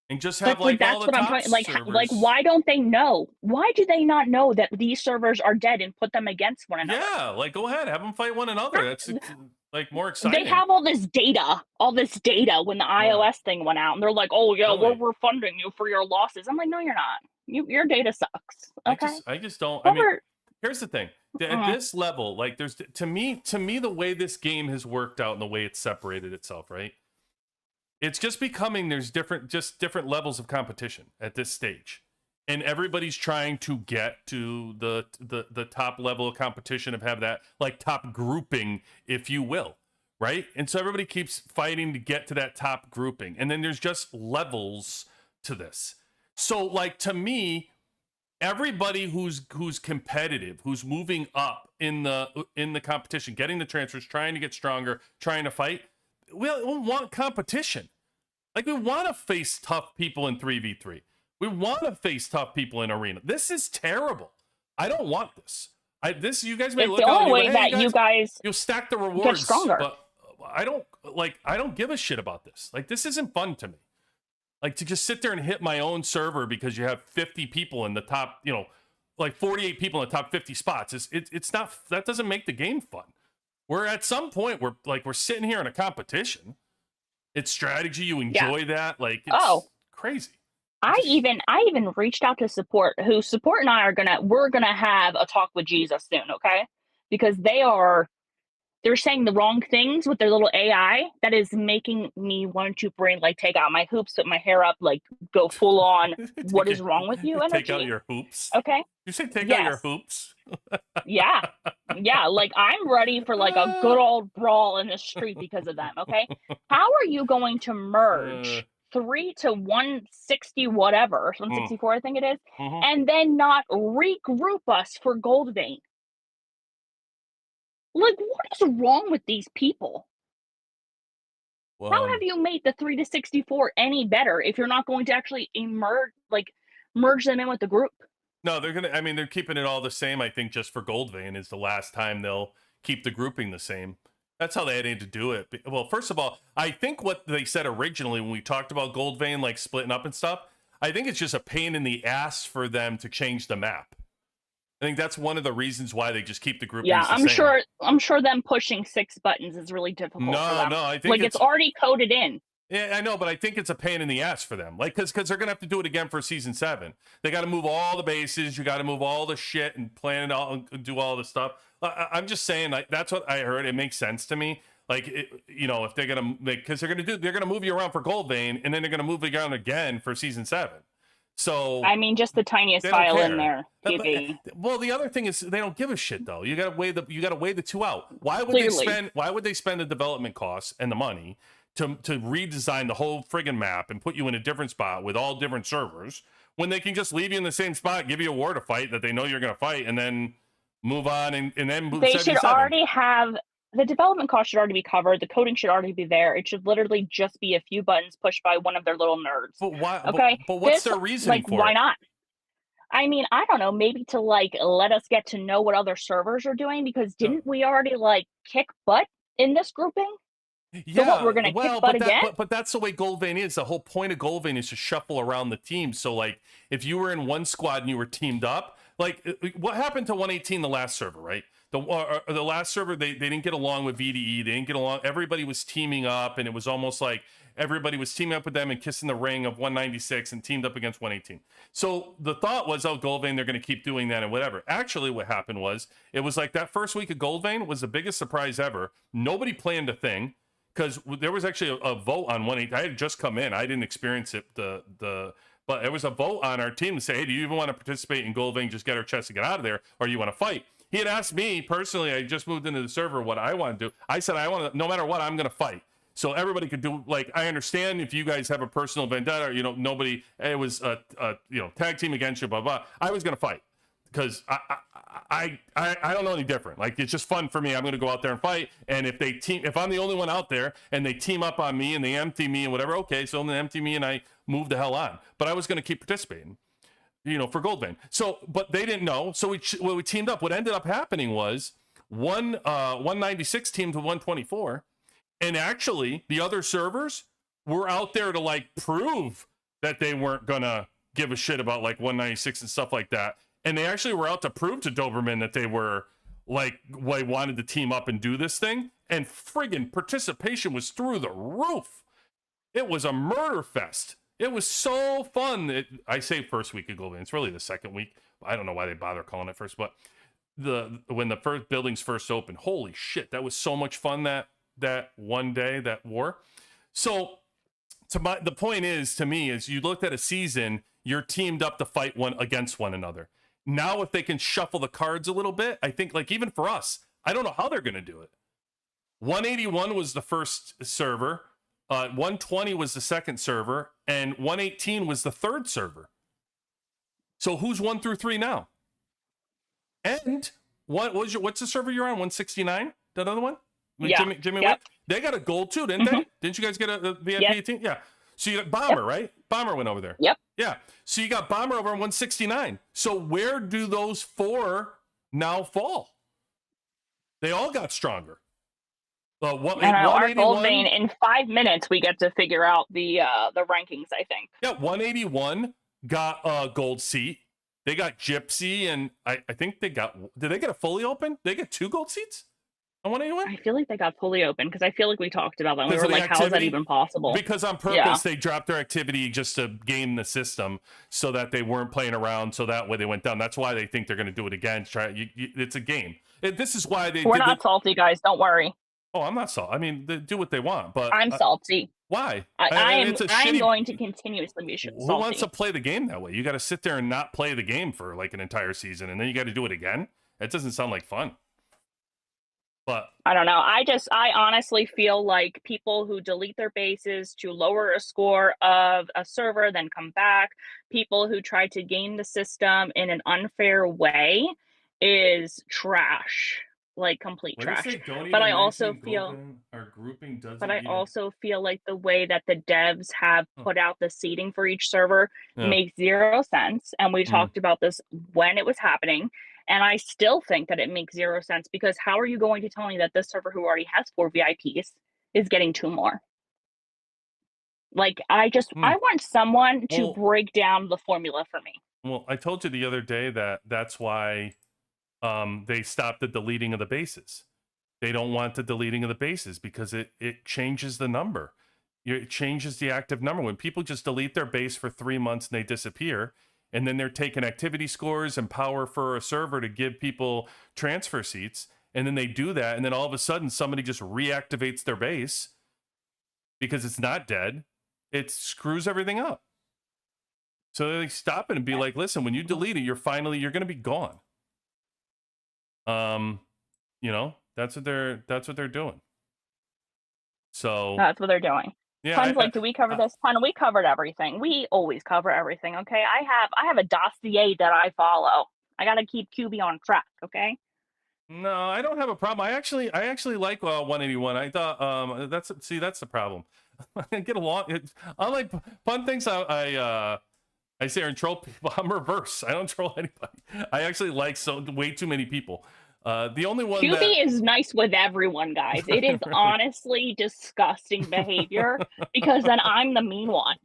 And just have But like all that's the what I'm top talking like servers. why don't they know? Why do they not know that these servers are dead and put them against one another? Yeah, like go ahead, have them fight one another. That's like more exciting. They have all this data when the iOS thing went out, and they're like, "Oh yeah, Really? we're funding you for your losses." I'm like, "No, you're not. Your data sucks." Okay. I just don't. I mean, Whoever, here's the thing. At this level, like there's to me the way this game has worked out and the way it's separated itself, right? It's just becoming there's different levels of competition at this stage. And everybody's trying to get to the top level of competition of have that like top grouping, if you will, right? And so everybody keeps fighting to get to that top grouping. And then there's just levels to this. So like to me, everybody who's competitive, who's moving up in the competition, getting the transfers, trying to get stronger, trying to fight, we want competition. Like we want to face tough people in 3v3. We want to face tough people in arena. This is terrible. I don't want this. You guys may it's look the out only and way that you guys you'll stack the get rewards, stronger. but I don't give a shit about this. Like this isn't fun to me. Like to just sit there and hit my own server because you have 50 people in the top, like 48 people in the top 50 spots. It's not, that doesn't make the game fun. We're at some point we're sitting here in a competition. It's strategy. You enjoy that. Like it's crazy. I even reached out to support and I we're gonna have a talk with Jesus soon, okay? Because they're saying the wrong things with their little AI that is making me want to take out my hoops, put my hair up, like go full on what is wrong with you energy. Take out your hoops. Okay. You say take out your hoops? Yeah. Yeah. Like I'm ready for like a good old brawl in the street because of them. Okay. How are you going to merge 3 to 160 whatever, 164 I think it is, and then not regroup us for Gold Vein? Like, what is wrong with these people? Well, how have you made the 3 to 64 any better if you're not going to actually merge them in with the group? No, they're keeping it all the same. I think just for Gold Vein is the last time they'll keep the grouping the same. That's how they need to do it. Well, first of all, I think what they said originally when we talked about Gold Vein, like splitting up and stuff, I think it's just a pain in the ass for them to change the map. I think that's one of the reasons why they just keep the groupings the same. I'm sure them pushing 6 buttons is really difficult for them. No, I think it's already coded in. Yeah, I know, but I think it's a pain in the ass for them. Like, because they're going to have to do it again for season 7. They got to move all the bases. You got to move all the shit and plan it all and do all the stuff. I'm just saying, like, that's what I heard. It makes sense to me. Like, if they're going to make, because they're going to move you around for Gold Vein, and then they're going to move you around again for season 7. So I mean, just the tiniest file in there. Well, the other thing is they don't give a shit though. You got to weigh the two out. Why would they spend the development costs and the money to redesign the whole friggin' map and put you in a different spot with all different servers when they can just leave you in the same spot, give you a war to fight that they know you're going to fight, and then move on and then move. They should already have. The development cost should already be covered. The coding should already be there. It should literally just be a few buttons pushed by one of their little nerds. But why? Okay. But what's their reasoning for why it? not? I mean, I don't know. Maybe to let us get to know what other servers are doing, because didn't we already kick butt in this grouping? Yeah. So what, we're gonna kick butt again? But that's the way Gold Vein is. The whole point of Gold Vein is to shuffle around the team. So if you were in one squad and you were teamed up, what happened to 118, the last server, right? The last server, they didn't get along with VDE. They didn't get along. Everybody was teaming up, and it was almost like everybody was teaming up with them and kissing the ring of 196 and teamed up against 118. So the thought was, oh, Gold Vein, they're going to keep doing that and whatever. Actually, what happened was, it was like that first week of Gold Vein was the biggest surprise ever. Nobody planned a thing, because there was actually a vote on 118. I had just come in. I didn't experience it. But there was a vote on our team to say, hey, do you even want to participate in Gold Vein, just get our chest to get out of there, or do you want to fight? He had asked me personally, I just moved into the server, what I want to do. I said, I want to, no matter what, I'm going to fight. So everybody could do, like, I understand if you guys have a personal vendetta, or, nobody, it was a tag team against you, blah, blah. I was going to fight, because I don't know any different. Like, it's just fun for me. I'm going to go out there and fight. And if I'm the only one out there and they team up on me and they empty me and whatever, okay, so they empty me and I move the hell on. But I was going to keep participating, for Gold Vein. So, but they didn't know. So we teamed up. What ended up happening was 196 teamed to 124. And actually, the other servers were out there to, like, prove that they weren't going to give a shit about, like, 196 and stuff like that. And they actually were out to prove to Doberman that they were, like, wanted to team up and do this thing. And friggin' participation was through the roof. It was a murder fest. It was so fun. I say first week of Gold Vein. It's really the second week. I don't know why they bother calling it first. But when the first buildings first opened, holy shit, that was so much fun that one day, that war. So the point is, to me, is you looked at a season, you're teamed up to fight one against one another. Now, if they can shuffle the cards a little bit, I think, like, even for us, I don't know how they're going to do it. 181 was the first server. 120 was the second server. And 118 was the third server. So who's 1 through 3 now? And what's the server you're on? 169? That other one? With yeah. Jimmy Yep. White? They got a gold too, didn't they? Didn't you guys get a VIP team? Yeah. So you got Bomber, right? Bomber went over there. Yep. Yeah. So you got Bomber over on 169. So where do those 4 now fall? They all got stronger. Our Gold Vein, in 5 minutes, we get to figure out the rankings, I think. Yeah, 181 got a gold seat. They got Gypsy, and I think did they get a fully open? They get 2 gold seats on 181? I feel like they got fully open, because I feel like we talked about that. We were like, how is that even possible? Because on purpose, they dropped their activity just to game the system so that they weren't playing around, so that way they went down. That's why they think they're going to do it again. It's a game. This is why We're not salty, guys. Don't worry. Oh, I'm not salty. I mean, they do what they want, but I'm salty. Why? I'm going to continuously be salty. Who wants to play the game that way? You got to sit there and not play the game for like an entire season, and then you got to do it again. It doesn't sound like fun. But I don't know. I honestly feel like people who delete their bases to lower a score of a server, then come back, people who try to game the system in an unfair way, is trash. Like complete trash. But I also feel our grouping doesn't. But I also feel like the way that the devs have put out the seating for each server makes 0 sense. And we talked about this when it was happening. And I still think that it makes 0 sense, because how are you going to tell me that this server, who already has 4 VIPs, is getting 2 more? Like, I want someone to break down the formula for me. Well, I told you the other day that's why they stopped the deleting of the bases. They don't want the deleting of the bases because it changes the number. It changes the active number. When people just delete their base for 3 months and they disappear, and then they're taking activity scores and power for a server to give people transfer seats, and then they do that, and then all of a sudden somebody just reactivates their base because it's not dead, it screws everything up. So they stop it and be like, listen, when you delete it, you're going to be gone. That's what they're doing. So that's what they're doing. Yeah, Pun's like, do we cover this? Pun, we covered everything. We always cover everything, okay? I have a dossier that I follow. I gotta keep QB on track, okay? No, I don't have a problem. I actually like 181. I thought that's the problem. I get along. Unlike Pun thinks I sit here and troll people. I'm reverse. I don't troll anybody. I actually like way too many people. The only one QB is nice with everyone, guys. It is honestly disgusting behavior, because then I'm the mean one.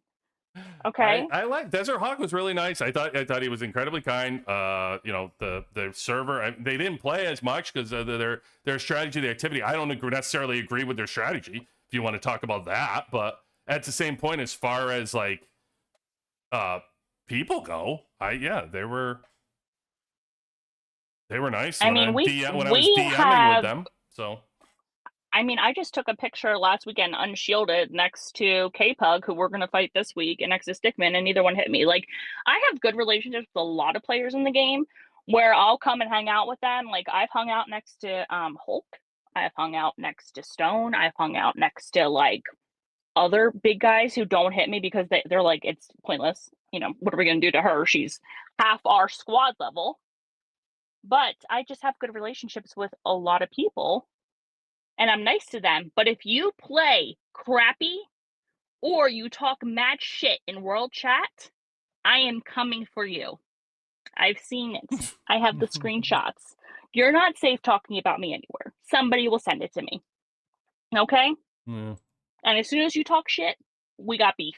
Okay. I like Desert Hawk was really nice. I thought he was incredibly kind. You know, the server, they didn't play as much because their strategy, the activity. I don't necessarily agree with their strategy. If you want to talk about that, but at the same point, as far as like people go, they were nice I when mean, when I was we DMing with have. them. So I mean, I just took a picture last weekend unshielded next to K-Pug, who we're going to fight this week, and next to Stickman, and neither one hit me. Like, I have good relationships with a lot of players in the game where I'll come and hang out with them. Like, I've hung out next to Hulk. I've hung out next to Stone. I've hung out next to, like, other big guys who don't hit me because they're like, it's pointless. You know, what are we going to do to her? She's half our squad level. But I just have good relationships with a lot of people. And I'm nice to them. But if you play crappy or you talk mad shit in world chat, I am coming for you. I've seen it. I have the screenshots. You're not safe talking about me anywhere. Somebody will send it to me. Okay? yeah. And as soon as you talk shit, we got beef.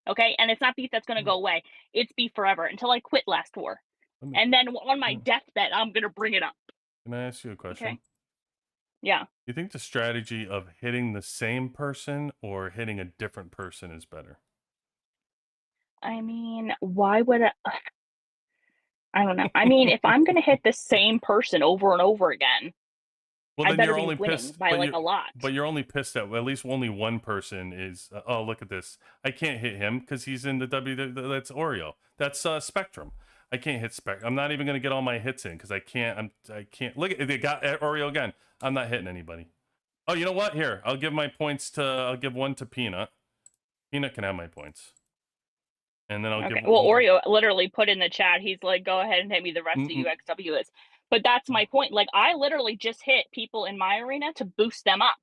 Okay? And it's not beef that's going to go away. It's beef forever until I quit last war. And then on my deathbed, I'm going to bring it up. Can I ask you a question? Okay? Yeah. You think the strategy of hitting the same person or hitting a different person is better? I mean, why would I don't know. I mean, if I'm going to hit the same person over and over again, Well, I then better you're be only winning pissed by like a lot. But you're only pissed at least only one person is. Oh, look at this! I can't hit him because he's in the W. That's Oreo. That's Spectrum. I can't hit Spectrum. I'm not even gonna get all my hits in because I can't. I can't. Look at they got Oreo again. I'm not hitting anybody. Oh, you know what? Here, I'll give my points to. I'll give one to Peanut. Peanut can have my points. And then I'll give. Well, Oreo literally put in the chat. He's like, "Go ahead and hit me. The rest of you XW is." But that's my point. Like, I literally just hit people in my arena to boost them up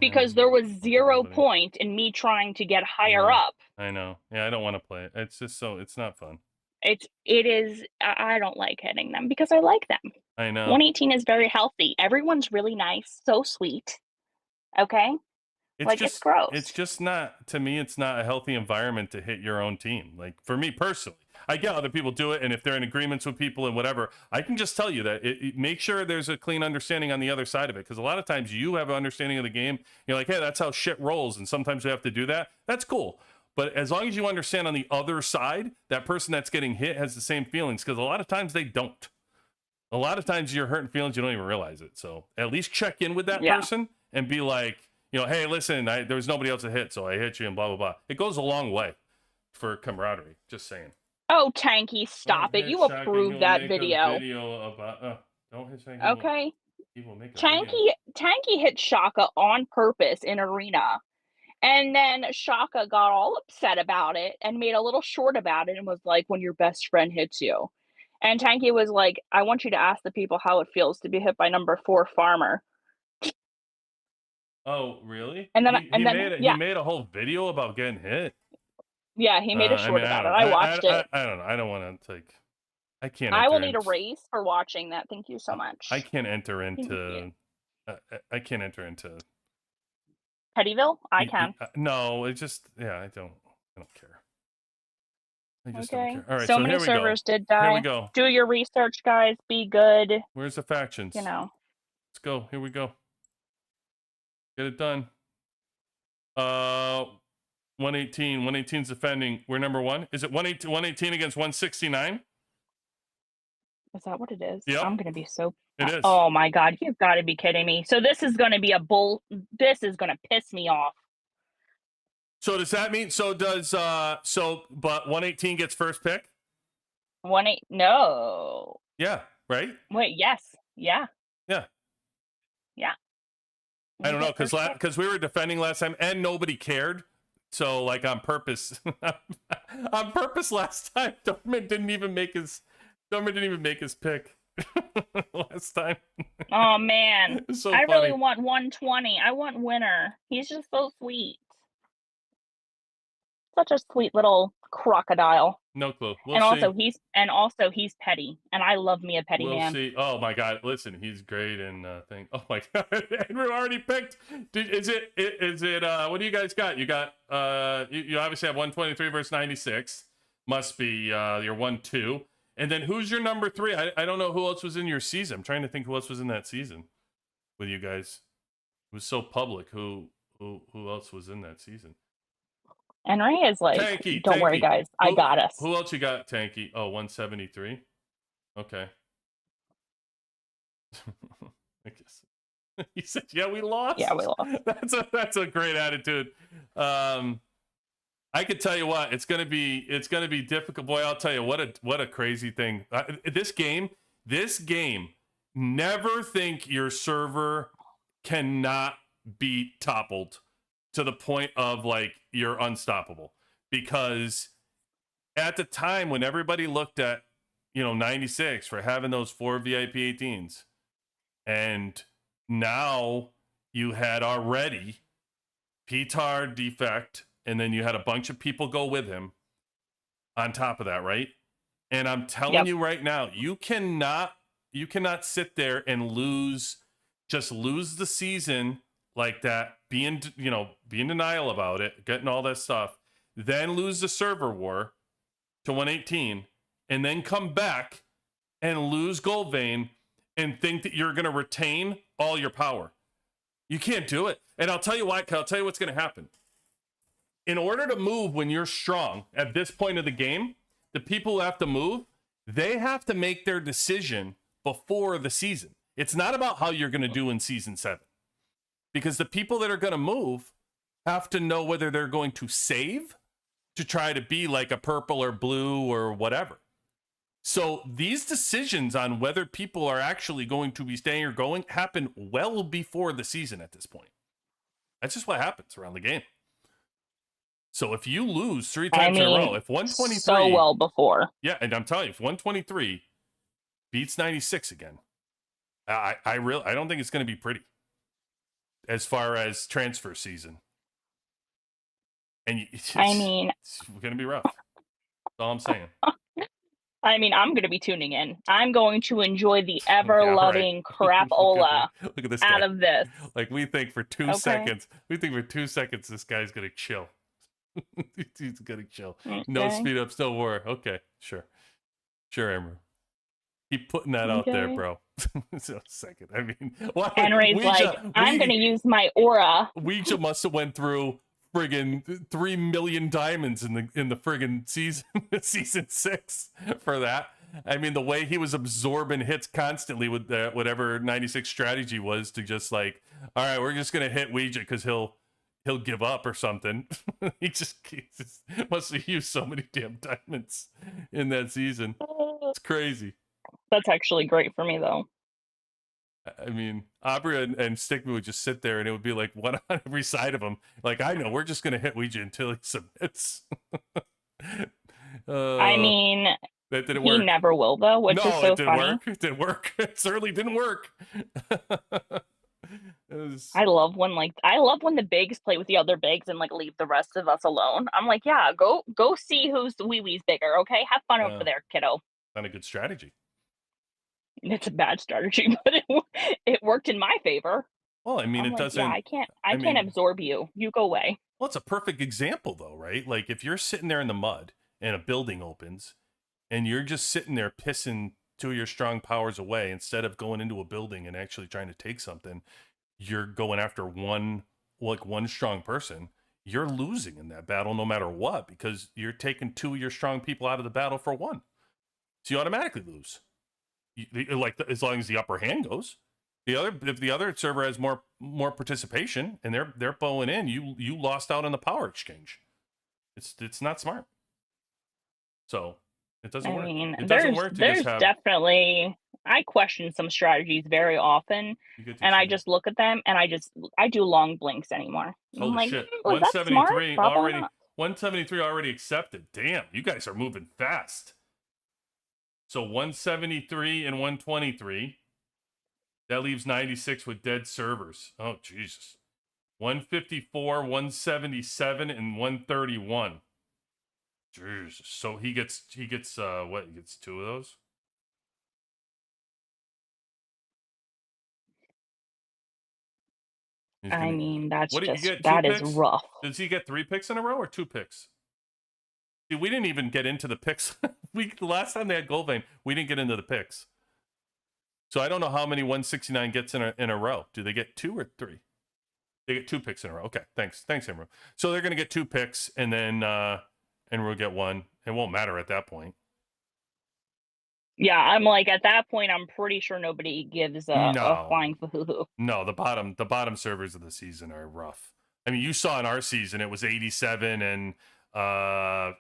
because there was 0 point in me trying to get higher up. I know. Yeah, I don't want to play it. It's just it's not fun. It is. I don't like hitting them because I like them. I know. 118 is very healthy. Everyone's really nice, so sweet. Okay. It's gross. It's just not, to me, it's not a healthy environment to hit your own team. Like, for me personally, I get other people do it, and if they're in agreements with people and whatever, I can just tell you that make sure there's a clean understanding on the other side of it, because a lot of times you have an understanding of the game. You're like, hey, that's how shit rolls, and sometimes we have to do that. That's cool. But as long as you understand on the other side, that person that's getting hit has the same feelings, because a lot of times they don't. A lot of times you're hurting feelings, you don't even realize it. So at least check in with that person and be like, you know, hey, listen, there was nobody else to hit, so I hit you and blah, blah, blah. It goes a long way for camaraderie. Just saying. Oh, Tanky, stop it. You approved that video. Don't hit Tanky. Okay. Tanky hit Shaka on purpose in arena. And then Shaka got all upset about it and made a little short about it and was like, when your best friend hits you. And Tanky was like, I want you to ask the people how it feels to be hit by number 4 Farmer. Oh, really? And then he made a whole video about getting hit. Yeah, he made a short about it. I watched it. I don't know. I don't want to take. I can't. I will need a raise for watching that. Thank you so much. I can't enter into. I can't enter into. Pettyville? I can. No, it's just I don't care. I just don't care. All right, so many servers did die. Here we go. Do your research, guys. Be good. Where's the factions? You know. Let's go. Here we go. Get it done. 118. 118's defending. We're number 1. Is it 118 against 169? Is that what it is? Yep. I'm gonna be so. It is. Oh my god! You've got to be kidding me. So this is gonna be a bull. This is gonna piss me off. So does that mean? So does but 118 gets first pick? 18. No. Yeah. Right. Wait. Yes. Yeah. Yeah. Yeah. I don't know because we were defending last time and nobody cared. So like on purpose, last time, Dortmund didn't even make his pick last time. Oh man, so I funny. really want 120. I want Winner. He's just so sweet. Such a sweet little crocodile. No clue. We'll And see. also he's petty, and I love me a petty We'll man. see. Oh my God! Listen, he's great and thing. Oh my God! Andrew already picked. Is it? What do you guys got? You got. You obviously have 123 versus 96. Must be your 1-2. And then who's your number 3? I don't know who else was in your season. I'm trying to think who else was in that season with you guys. It was so public. Who else was in that season? Henry is like, Tanky. don't worry, guys, I got us. Who else you got, Tanky? Oh, 173. Okay. I guess he said, "Yeah, we lost." Yeah, we lost. That's a great attitude. I could tell you what, it's gonna be difficult. Boy, I'll tell you what a crazy thing. This game. Never think your server cannot be toppled to the point of like you're unstoppable, because at the time when everybody looked at 96 for having those 4 VIP 18s, and now you had already Petard defect, and then you had a bunch of people go with him on top of that, right? And I'm telling you right now, you cannot sit there and lose the season like that, being denial about it, getting all that stuff, then lose the server war to 118, and then come back and lose Gold Vein and think that you're going to retain all your power. You can't do it. And I'll tell you why. I'll tell you what's going to happen. In order to move when you're strong at this point of the game, the people who have to move, they have to make their decision before the season. It's not about how you're going to do in season 7. Because the people that are going to move have to know whether they're going to save to try to be like a purple or blue or whatever. So these decisions on whether people are actually going to be staying or going happen well before the season at this point. That's just what happens around the game. So if you lose 3 times in a row, if 123... So well before. Yeah, and I'm telling you, if 123 beats 96 again, I don't think it's going to be pretty as far as transfer season. And it's going to be rough. That's all I'm saying. I mean, I'm going to be tuning in. I'm going to enjoy the ever-loving crapola Look at this out guy. of this. Like, we think for 2 seconds, this guy's going to chill. He's going to chill. Okay. No speed ups, no war. Okay, sure. Sure, Amber. Keep putting that out there, bro. So a second. I mean, Henry's I'm going to use my aura. Ouija must have went through friggin' 3 million diamonds in the friggin' season 6 for that. I mean, the way he was absorbing hits constantly with whatever 96 strategy was to just like, all right, we're just gonna hit Ouija because he'll give up or something. he just must have used so many damn diamonds in that season. It's crazy. That's actually great for me, though. I mean, Aubrey and Stigma would just sit there and it would be like one on every side of him. Like, I know, we're just going to hit Ouija until he submits. I mean, that didn't he work. never will, though, which is so funny. It didn't work. It certainly didn't work. I love when the bigs play with the other bigs and like leave the rest of us alone. I'm like, yeah, go see who's the wee-wee's bigger, okay? Have fun over there, kiddo. Not a good strategy. It's a bad strategy, but it worked in my favor. Well, I mean, it doesn't. Yeah, I can't absorb you. You go away. Well, it's a perfect example, though, right? Like, if you're sitting there in the mud and a building opens, and you're just sitting there pissing 2 of your strong powers away instead of going into a building and actually trying to take something, you're going after one strong person. You're losing in that battle no matter what, because you're taking 2 of your strong people out of the battle for 1. So you automatically lose. As long as the upper hand goes. If the other server has more participation and they're bowing in, you lost out on the power exchange. It's not smart. So it doesn't work. It doesn't work to there's just have... definitely, I question some strategies very often, and I just look at them and I do long blinks anymore. Holy like, shit! Was 173 already. 173 already accepted. Damn, you guys are moving fast. So 173 and 123. That leaves 96 with dead servers. Oh, Jesus. 154, 177, and 131. Jeez. So he gets what? He gets 2 of those. He's I gonna. mean, that's What did you just get? 2 that is picks? rough. Does he get 3 picks in a row or 2 picks? See, we didn't even get into the picks. The last time they had Gold Vein, we didn't get into the picks. So I don't know how many 169 gets in a row. Do they get 2 or 3? They get 2 picks in a row. Okay, thanks, Emro. So they're gonna get 2 picks, and then and we'll get 1. It won't matter at that point. Yeah, I'm like at that point, I'm pretty sure nobody gives a No, flying foo-hoo. no. The bottom servers of the season are rough. I mean, you saw in our season it was 87 and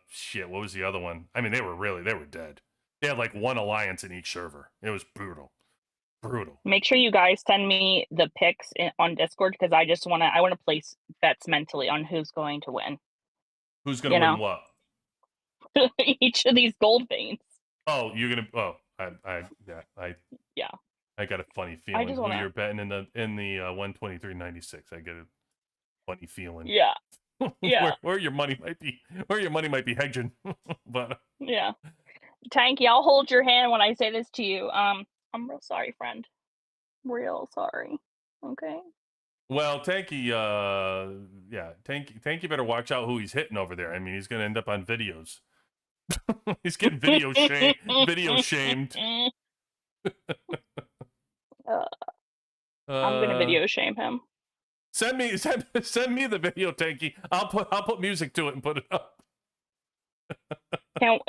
shit. What was the other one? I mean, they were dead. They had like 1 alliance in each server. It was brutal. Make sure you guys send me the picks on Discord because I want to place bets mentally on who's going to win. Who's gonna win what? Each of these gold veins. Oh, you're gonna. Oh, Yeah. I got a funny feeling just who wanna- you're betting in the 123.96. I get a funny feeling. Yeah. Yeah. where your money might be hedging. But Yeah. Tanky, I'll hold your hand when I say this to you. I'm real sorry, friend. Real sorry. Okay. well, Tanky, Tanky better watch out who he's hitting over there. I mean, he's gonna end up on videos. He's getting video shamed. I'm gonna video shame him. Send me the video, Tanky. I'll put music to it and put it up.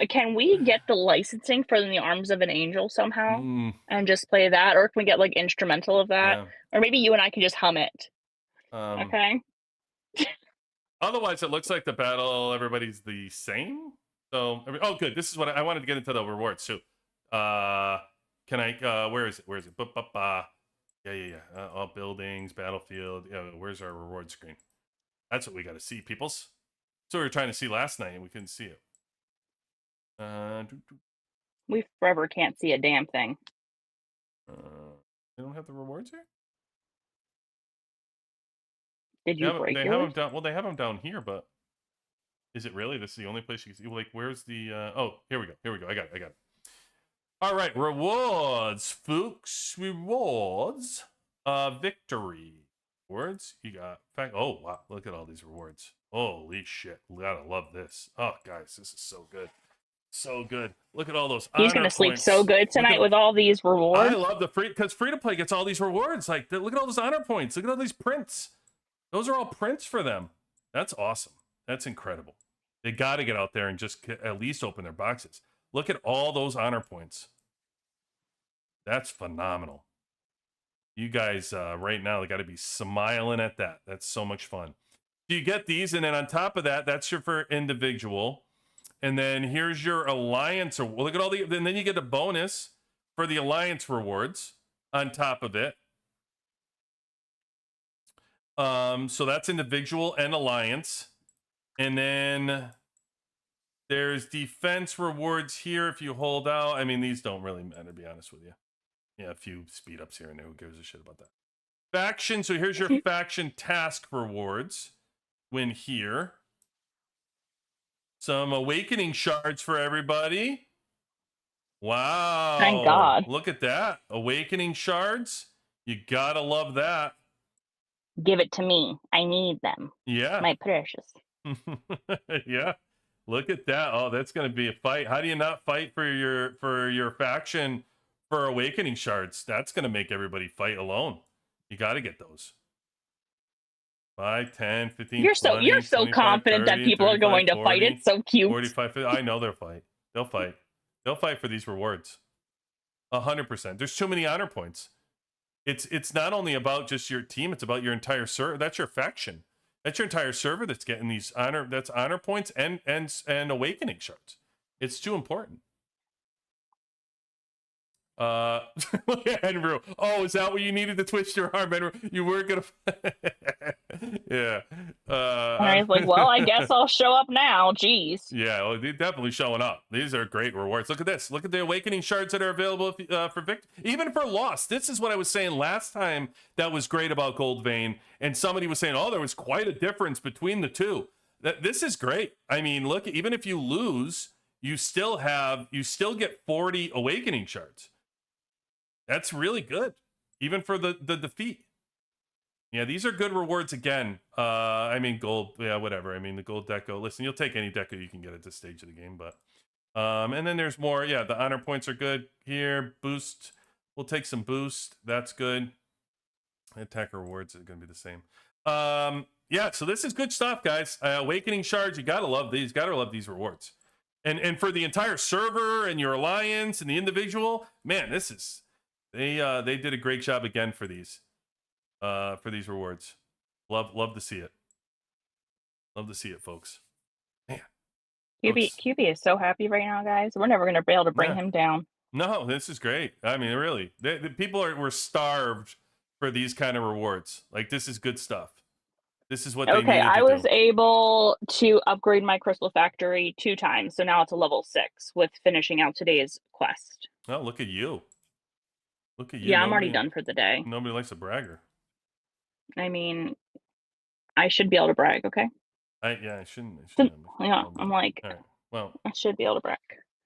Can we get the licensing for In the Arms of an Angel somehow and just play that, or can we get like instrumental of that, Yeah. or maybe you and I can just hum it? Okay. Otherwise, it looks like the battle. Everybody's the same. So, oh, good. This is what I wanted to get into the rewards too. Can I? Where is it? Yeah. All buildings, battlefield. Yeah, where's our reward screen? That's what we got to see, peoples. So we were trying to see last night and we couldn't see it. We forever can't see a damn thing. They don't have the rewards here. Did you break they yours? have them down. Well, they have them down here, but is it really? This is the only place you can see. Like, where's the? Oh, here we go. I got it. All right, rewards, folks. Rewards. Victory. Rewards. You got. Oh wow! Look at all these rewards. Holy shit! Gotta love this. Oh, guys, this is so good. So good. Look at all those. He's gonna sleep so good tonight with all these rewards. I love the free because free to play gets all these rewards. Like, look at all those honor points. Look at all these prints. Those are all prints for them. That's awesome. That's incredible. They got to get out there and just at least open their boxes. Look at all those honor points. That's phenomenal. You guys right now, they got to be smiling at that. That's so much fun. So you get these, and then on top of that, that's your for individual. And then here's your alliance. Well, look at all and then you get a bonus for the alliance rewards on top of it. So that's individual and alliance. And then there's defense rewards here if you hold out. I mean, these don't really matter, to be honest with you. Yeah, a few speed ups here and there. Who gives a shit about that? Faction. So here's your faction task rewards. Win here. Some awakening shards for everybody. Wow. Thank God. Look at that. Awakening shards. You gotta love that. Give it to me. I need them. Yeah. My precious. Yeah. Look at that. Oh, that's gonna be a fight. How do you not fight for your faction for awakening shards? That's gonna make everybody fight alone. You gotta get those. 5, 10, 15, You're 20, you're so 25, confident 30, that people are going to 40, fight. It's so cute. 45, 50. I know they'll fight. They'll fight. They'll fight for these rewards. 100%. There's too many honor points. It's not only about just your team, it's about your entire server. That's your faction. That's your entire server that's getting these honor points and awakening shards. It's too important. Look at Andrew. Oh, is that what you needed to twist your arm, Andrew? You were gonna. Yeah. I was like, well, I guess I'll show up now. Jeez. Yeah, well, they're definitely showing up. These are great rewards. Look at this. Look at the awakening shards that are available for victory, even for loss. This is what I was saying last time that was great about Gold Vein. And somebody was saying, oh, there was quite a difference between the two. This is great. I mean, look, even if you lose, you still get 40 awakening shards. That's really good, even for the defeat. Yeah, these are good rewards again. I mean, gold, yeah, whatever. I mean, the gold deco. Listen, you'll take any deco you can get at this stage of the game, but and then there's more. Yeah, the honor points are good here. Boost. We'll take some boost. That's good. Attacker rewards are going to be the same. Yeah, so this is good stuff, guys. Awakening shards, you gotta love these. Gotta love these rewards. And for the entire server and your alliance and the individual, man, this is they did a great job again for these rewards. Love to see it. Love to see it, folks. Man, QB is so happy right now, guys. We're never gonna be able to bring him down. No, this is great. I mean, really, the people were starved for these kind of rewards. Like, this is good stuff. This is what they needed to do. I was able to upgrade my crystal factory 2 times, so now it's a level 6 with finishing out today's quest. Oh, look at you. Look at you. Yeah, I'm already done for the day. Nobody likes a bragger. I mean, I should be able to brag, okay? I shouldn't. Yeah, I'm like, all right. Well, I should be able to brag.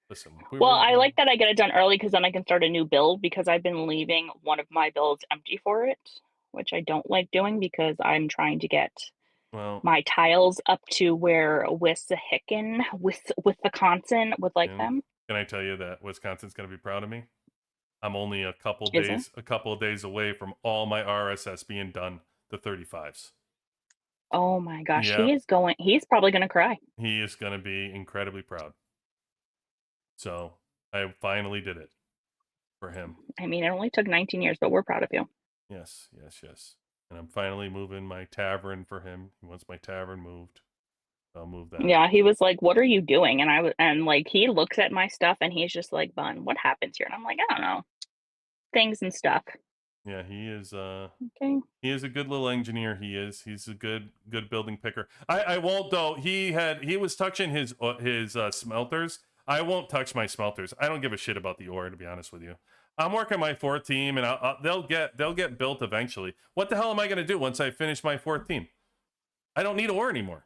Listen. Well, I like that I get it done early because then I can start a new build because I've been leaving one of my builds empty for it, which I don't like doing because I'm trying to get my tiles up to where Wissahickon, Wisconsin would like them. Can I tell you that Wisconsin's going to be proud of me? I'm only a couple of days away from all my RSS being done, the 35s. Oh my gosh, he's probably going to cry. He is going to be incredibly proud. So I finally did it for him. I mean, it only took 19 years, but we're proud of you. Yes. And I'm finally moving my tavern for him. He wants my tavern moved. I'll move that. Yeah, he was like, "What are you doing?" And like he looks at my stuff and he's just like, "Bun, what happens here?" And I'm like, "I don't know, things and stuff." Yeah, he is. Okay. He is a good little engineer. He's a good building picker. I won't though. He was touching his smelters. I won't touch my smelters. I don't give a shit about the ore, to be honest with you. I'm working my 4th team, and they'll get built eventually. What the hell am I going to do once I finish my 4th team? I don't need ore anymore.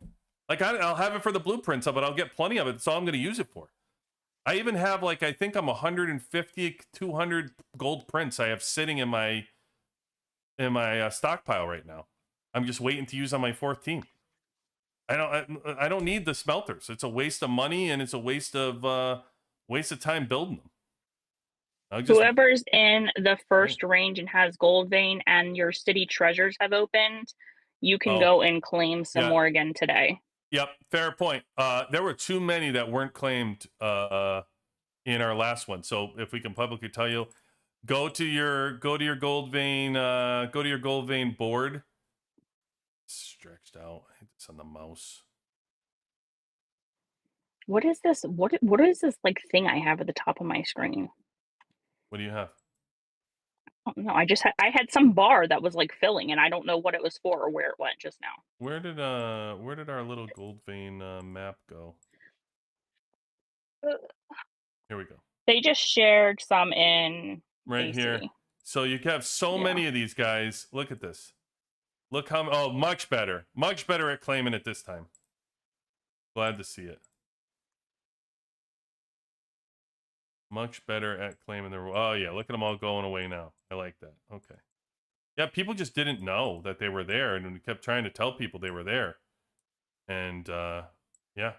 Like, I'll have it for the blueprints, but I'll get plenty of it. That's all I'm going to use it for. I even have, like, I think I'm 150, 200 gold prints I have sitting in my stockpile right now. I'm just waiting to use on my 4th team. I don't need the smelters. It's a waste of money, and it's a waste of time building them. Whoever's in the first range and has gold vein and your city treasures have opened, you can go and claim some more again today. Yep, fair point. There were too many that weren't claimed in our last one. So if we can publicly tell you, go to your gold vein board. Stretched out. It's on the mouse. What is this? What is this like thing I have at the top of my screen? What do you have? No, I had some bar that was like filling, and I don't know what it was for or where it went just now. Where did our little gold vein map go? Here we go. They just shared some in right AC. Here. So you have so many of these guys. Look at this. Look how much better at claiming it this time. Glad to see it. Much better at claiming the. Oh yeah, look at them all going away now. I like that. Okay. Yeah, people just didn't know that they were there, and we kept trying to tell people they were there. And yeah,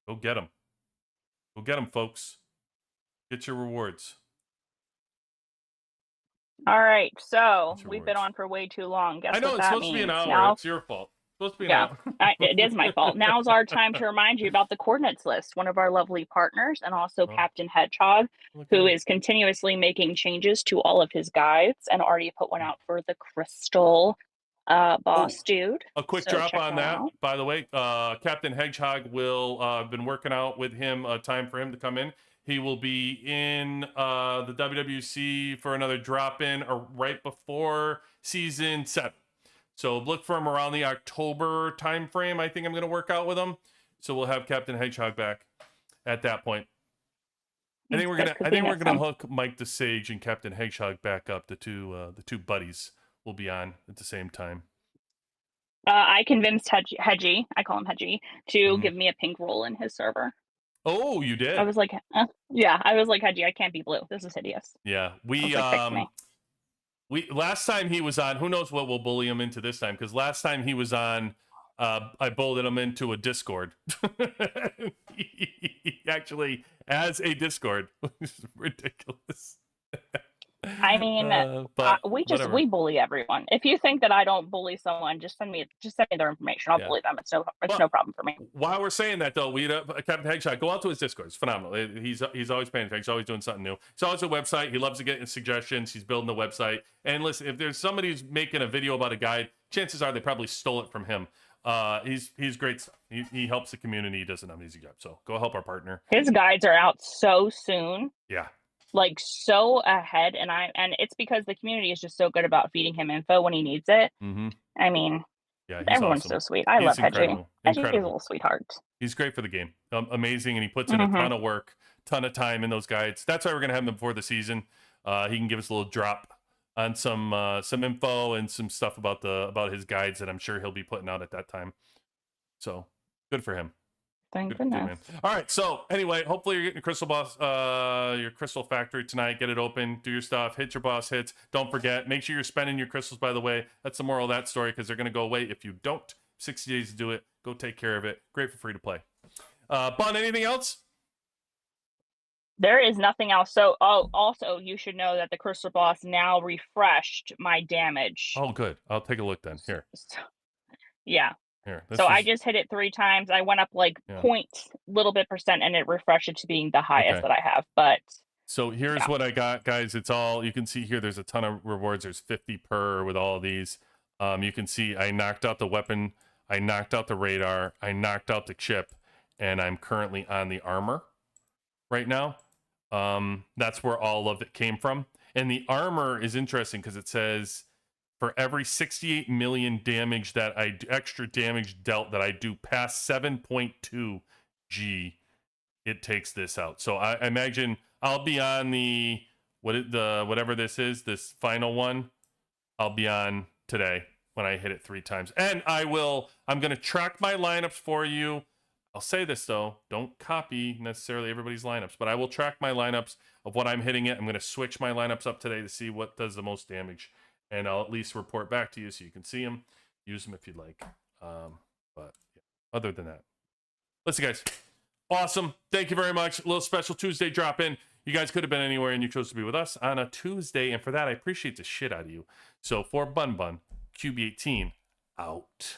go get them. Go get them, folks. Get your rewards. All right, so we've been on for way too long. Guess I know what it's that supposed means. to be an hour. Now, it's your fault. It's supposed to be an hour. It is my fault. Now's our time to remind you about the coordinates list, one of our lovely partners, and also Captain Hedgehog, who is continuously making changes to all of his guides and already put one out for the Crystal boss dude. A quick drop on that, by the way. Captain Hedgehog will been working out with him. Time for him to come in. He will be in the WWC for another drop-in right before Season 7. So look for him around the October time frame. I think I'm going to work out with him. So we'll have Captain Hedgehog back at that point. I think we're gonna hook Mike the Sage and Captain Hedgehog back up. The two buddies will be on at the same time. I convinced Hedgie, I call him Hedgie, to Mhm. give me a pink role in his server. Oh, you I did? was like, yeah, I was like, Hedgie, I can't be blue. This is hideous. Yeah. I We was like, fix me. last time he was on, who knows what we'll bully him into this time? Because last time he was on, I bullied him into a Discord. He actually has a Discord, which is ridiculous. I mean, But whatever. we bully everyone. If you think that I don't bully someone, just send me their information. I'll Yeah. bully them. It's no Well, problem for me. While we're saying that, though, Captain Headshot, go out to his Discord. It's phenomenal. He's always paying attention. He's always doing something new. He's always a website. He loves to get suggestions. He's building a website. And listen, if there's somebody who's making a video about a guide, chances are they probably stole it from him. He's great stuff. He helps the community. He does an amazing job. So go help our partner. His guides are out so soon. Yeah. Like so ahead, and it's because the community is just so good about feeding him info when he needs it. Mm-hmm. I mean, yeah, everyone's awesome. so sweet. I love Hedgie. Hedgie's a little sweetheart. He's great for the game. Amazing, and he puts in a ton of work, ton of time in those guides. That's why we're gonna have him before the season. He can give us a little drop on some info and some stuff about his guides that I'm sure he'll be putting out at that time. So good for him. Thank Good, goodness. man. All right. So anyway, hopefully you're getting your crystal boss, your crystal factory tonight. Get it open. Do your stuff. Hit your boss hits. Don't forget. Make sure you're spending your crystals. By the way, that's the moral of that story because they're going to go away if you don't. 60 days to do it. Go take care of it. Great for free to play. Bun, anything else? There is nothing else. So, also you should know that the crystal boss now refreshed my damage. Oh, good. I'll take a look then. Here. Yeah. Here. So I just hit it 3 times. I went up like little bit percent, and it refreshed it to being the highest that I have. But so here's what I got, guys. It's all you can see here. There's a ton of rewards. There's 50 per with all of these. You can see I knocked out the weapon. I knocked out the radar. I knocked out the chip, and I'm currently on the armor right now. That's where all of it came from. And the armor is interesting because it says for every 68 million damage that extra damage dealt that I do past 7.2 G, it takes this out. So I imagine I'll be on the whatever this is, this final one. I'll be on today when I hit it 3 times. And I'm going to track my lineups for you. I'll say this though, don't copy necessarily everybody's lineups, but I will track my lineups of what I'm hitting it. I'm going to switch my lineups up today to see what does the most damage. And I'll at least report back to you so you can see them. Use them if you'd like. But yeah, other than that, listen, guys, awesome. Thank you very much. A little special Tuesday drop in. You guys could have been anywhere and you chose to be with us on a Tuesday. And for that, I appreciate the shit out of you. So for Bun Bun, QB18 out.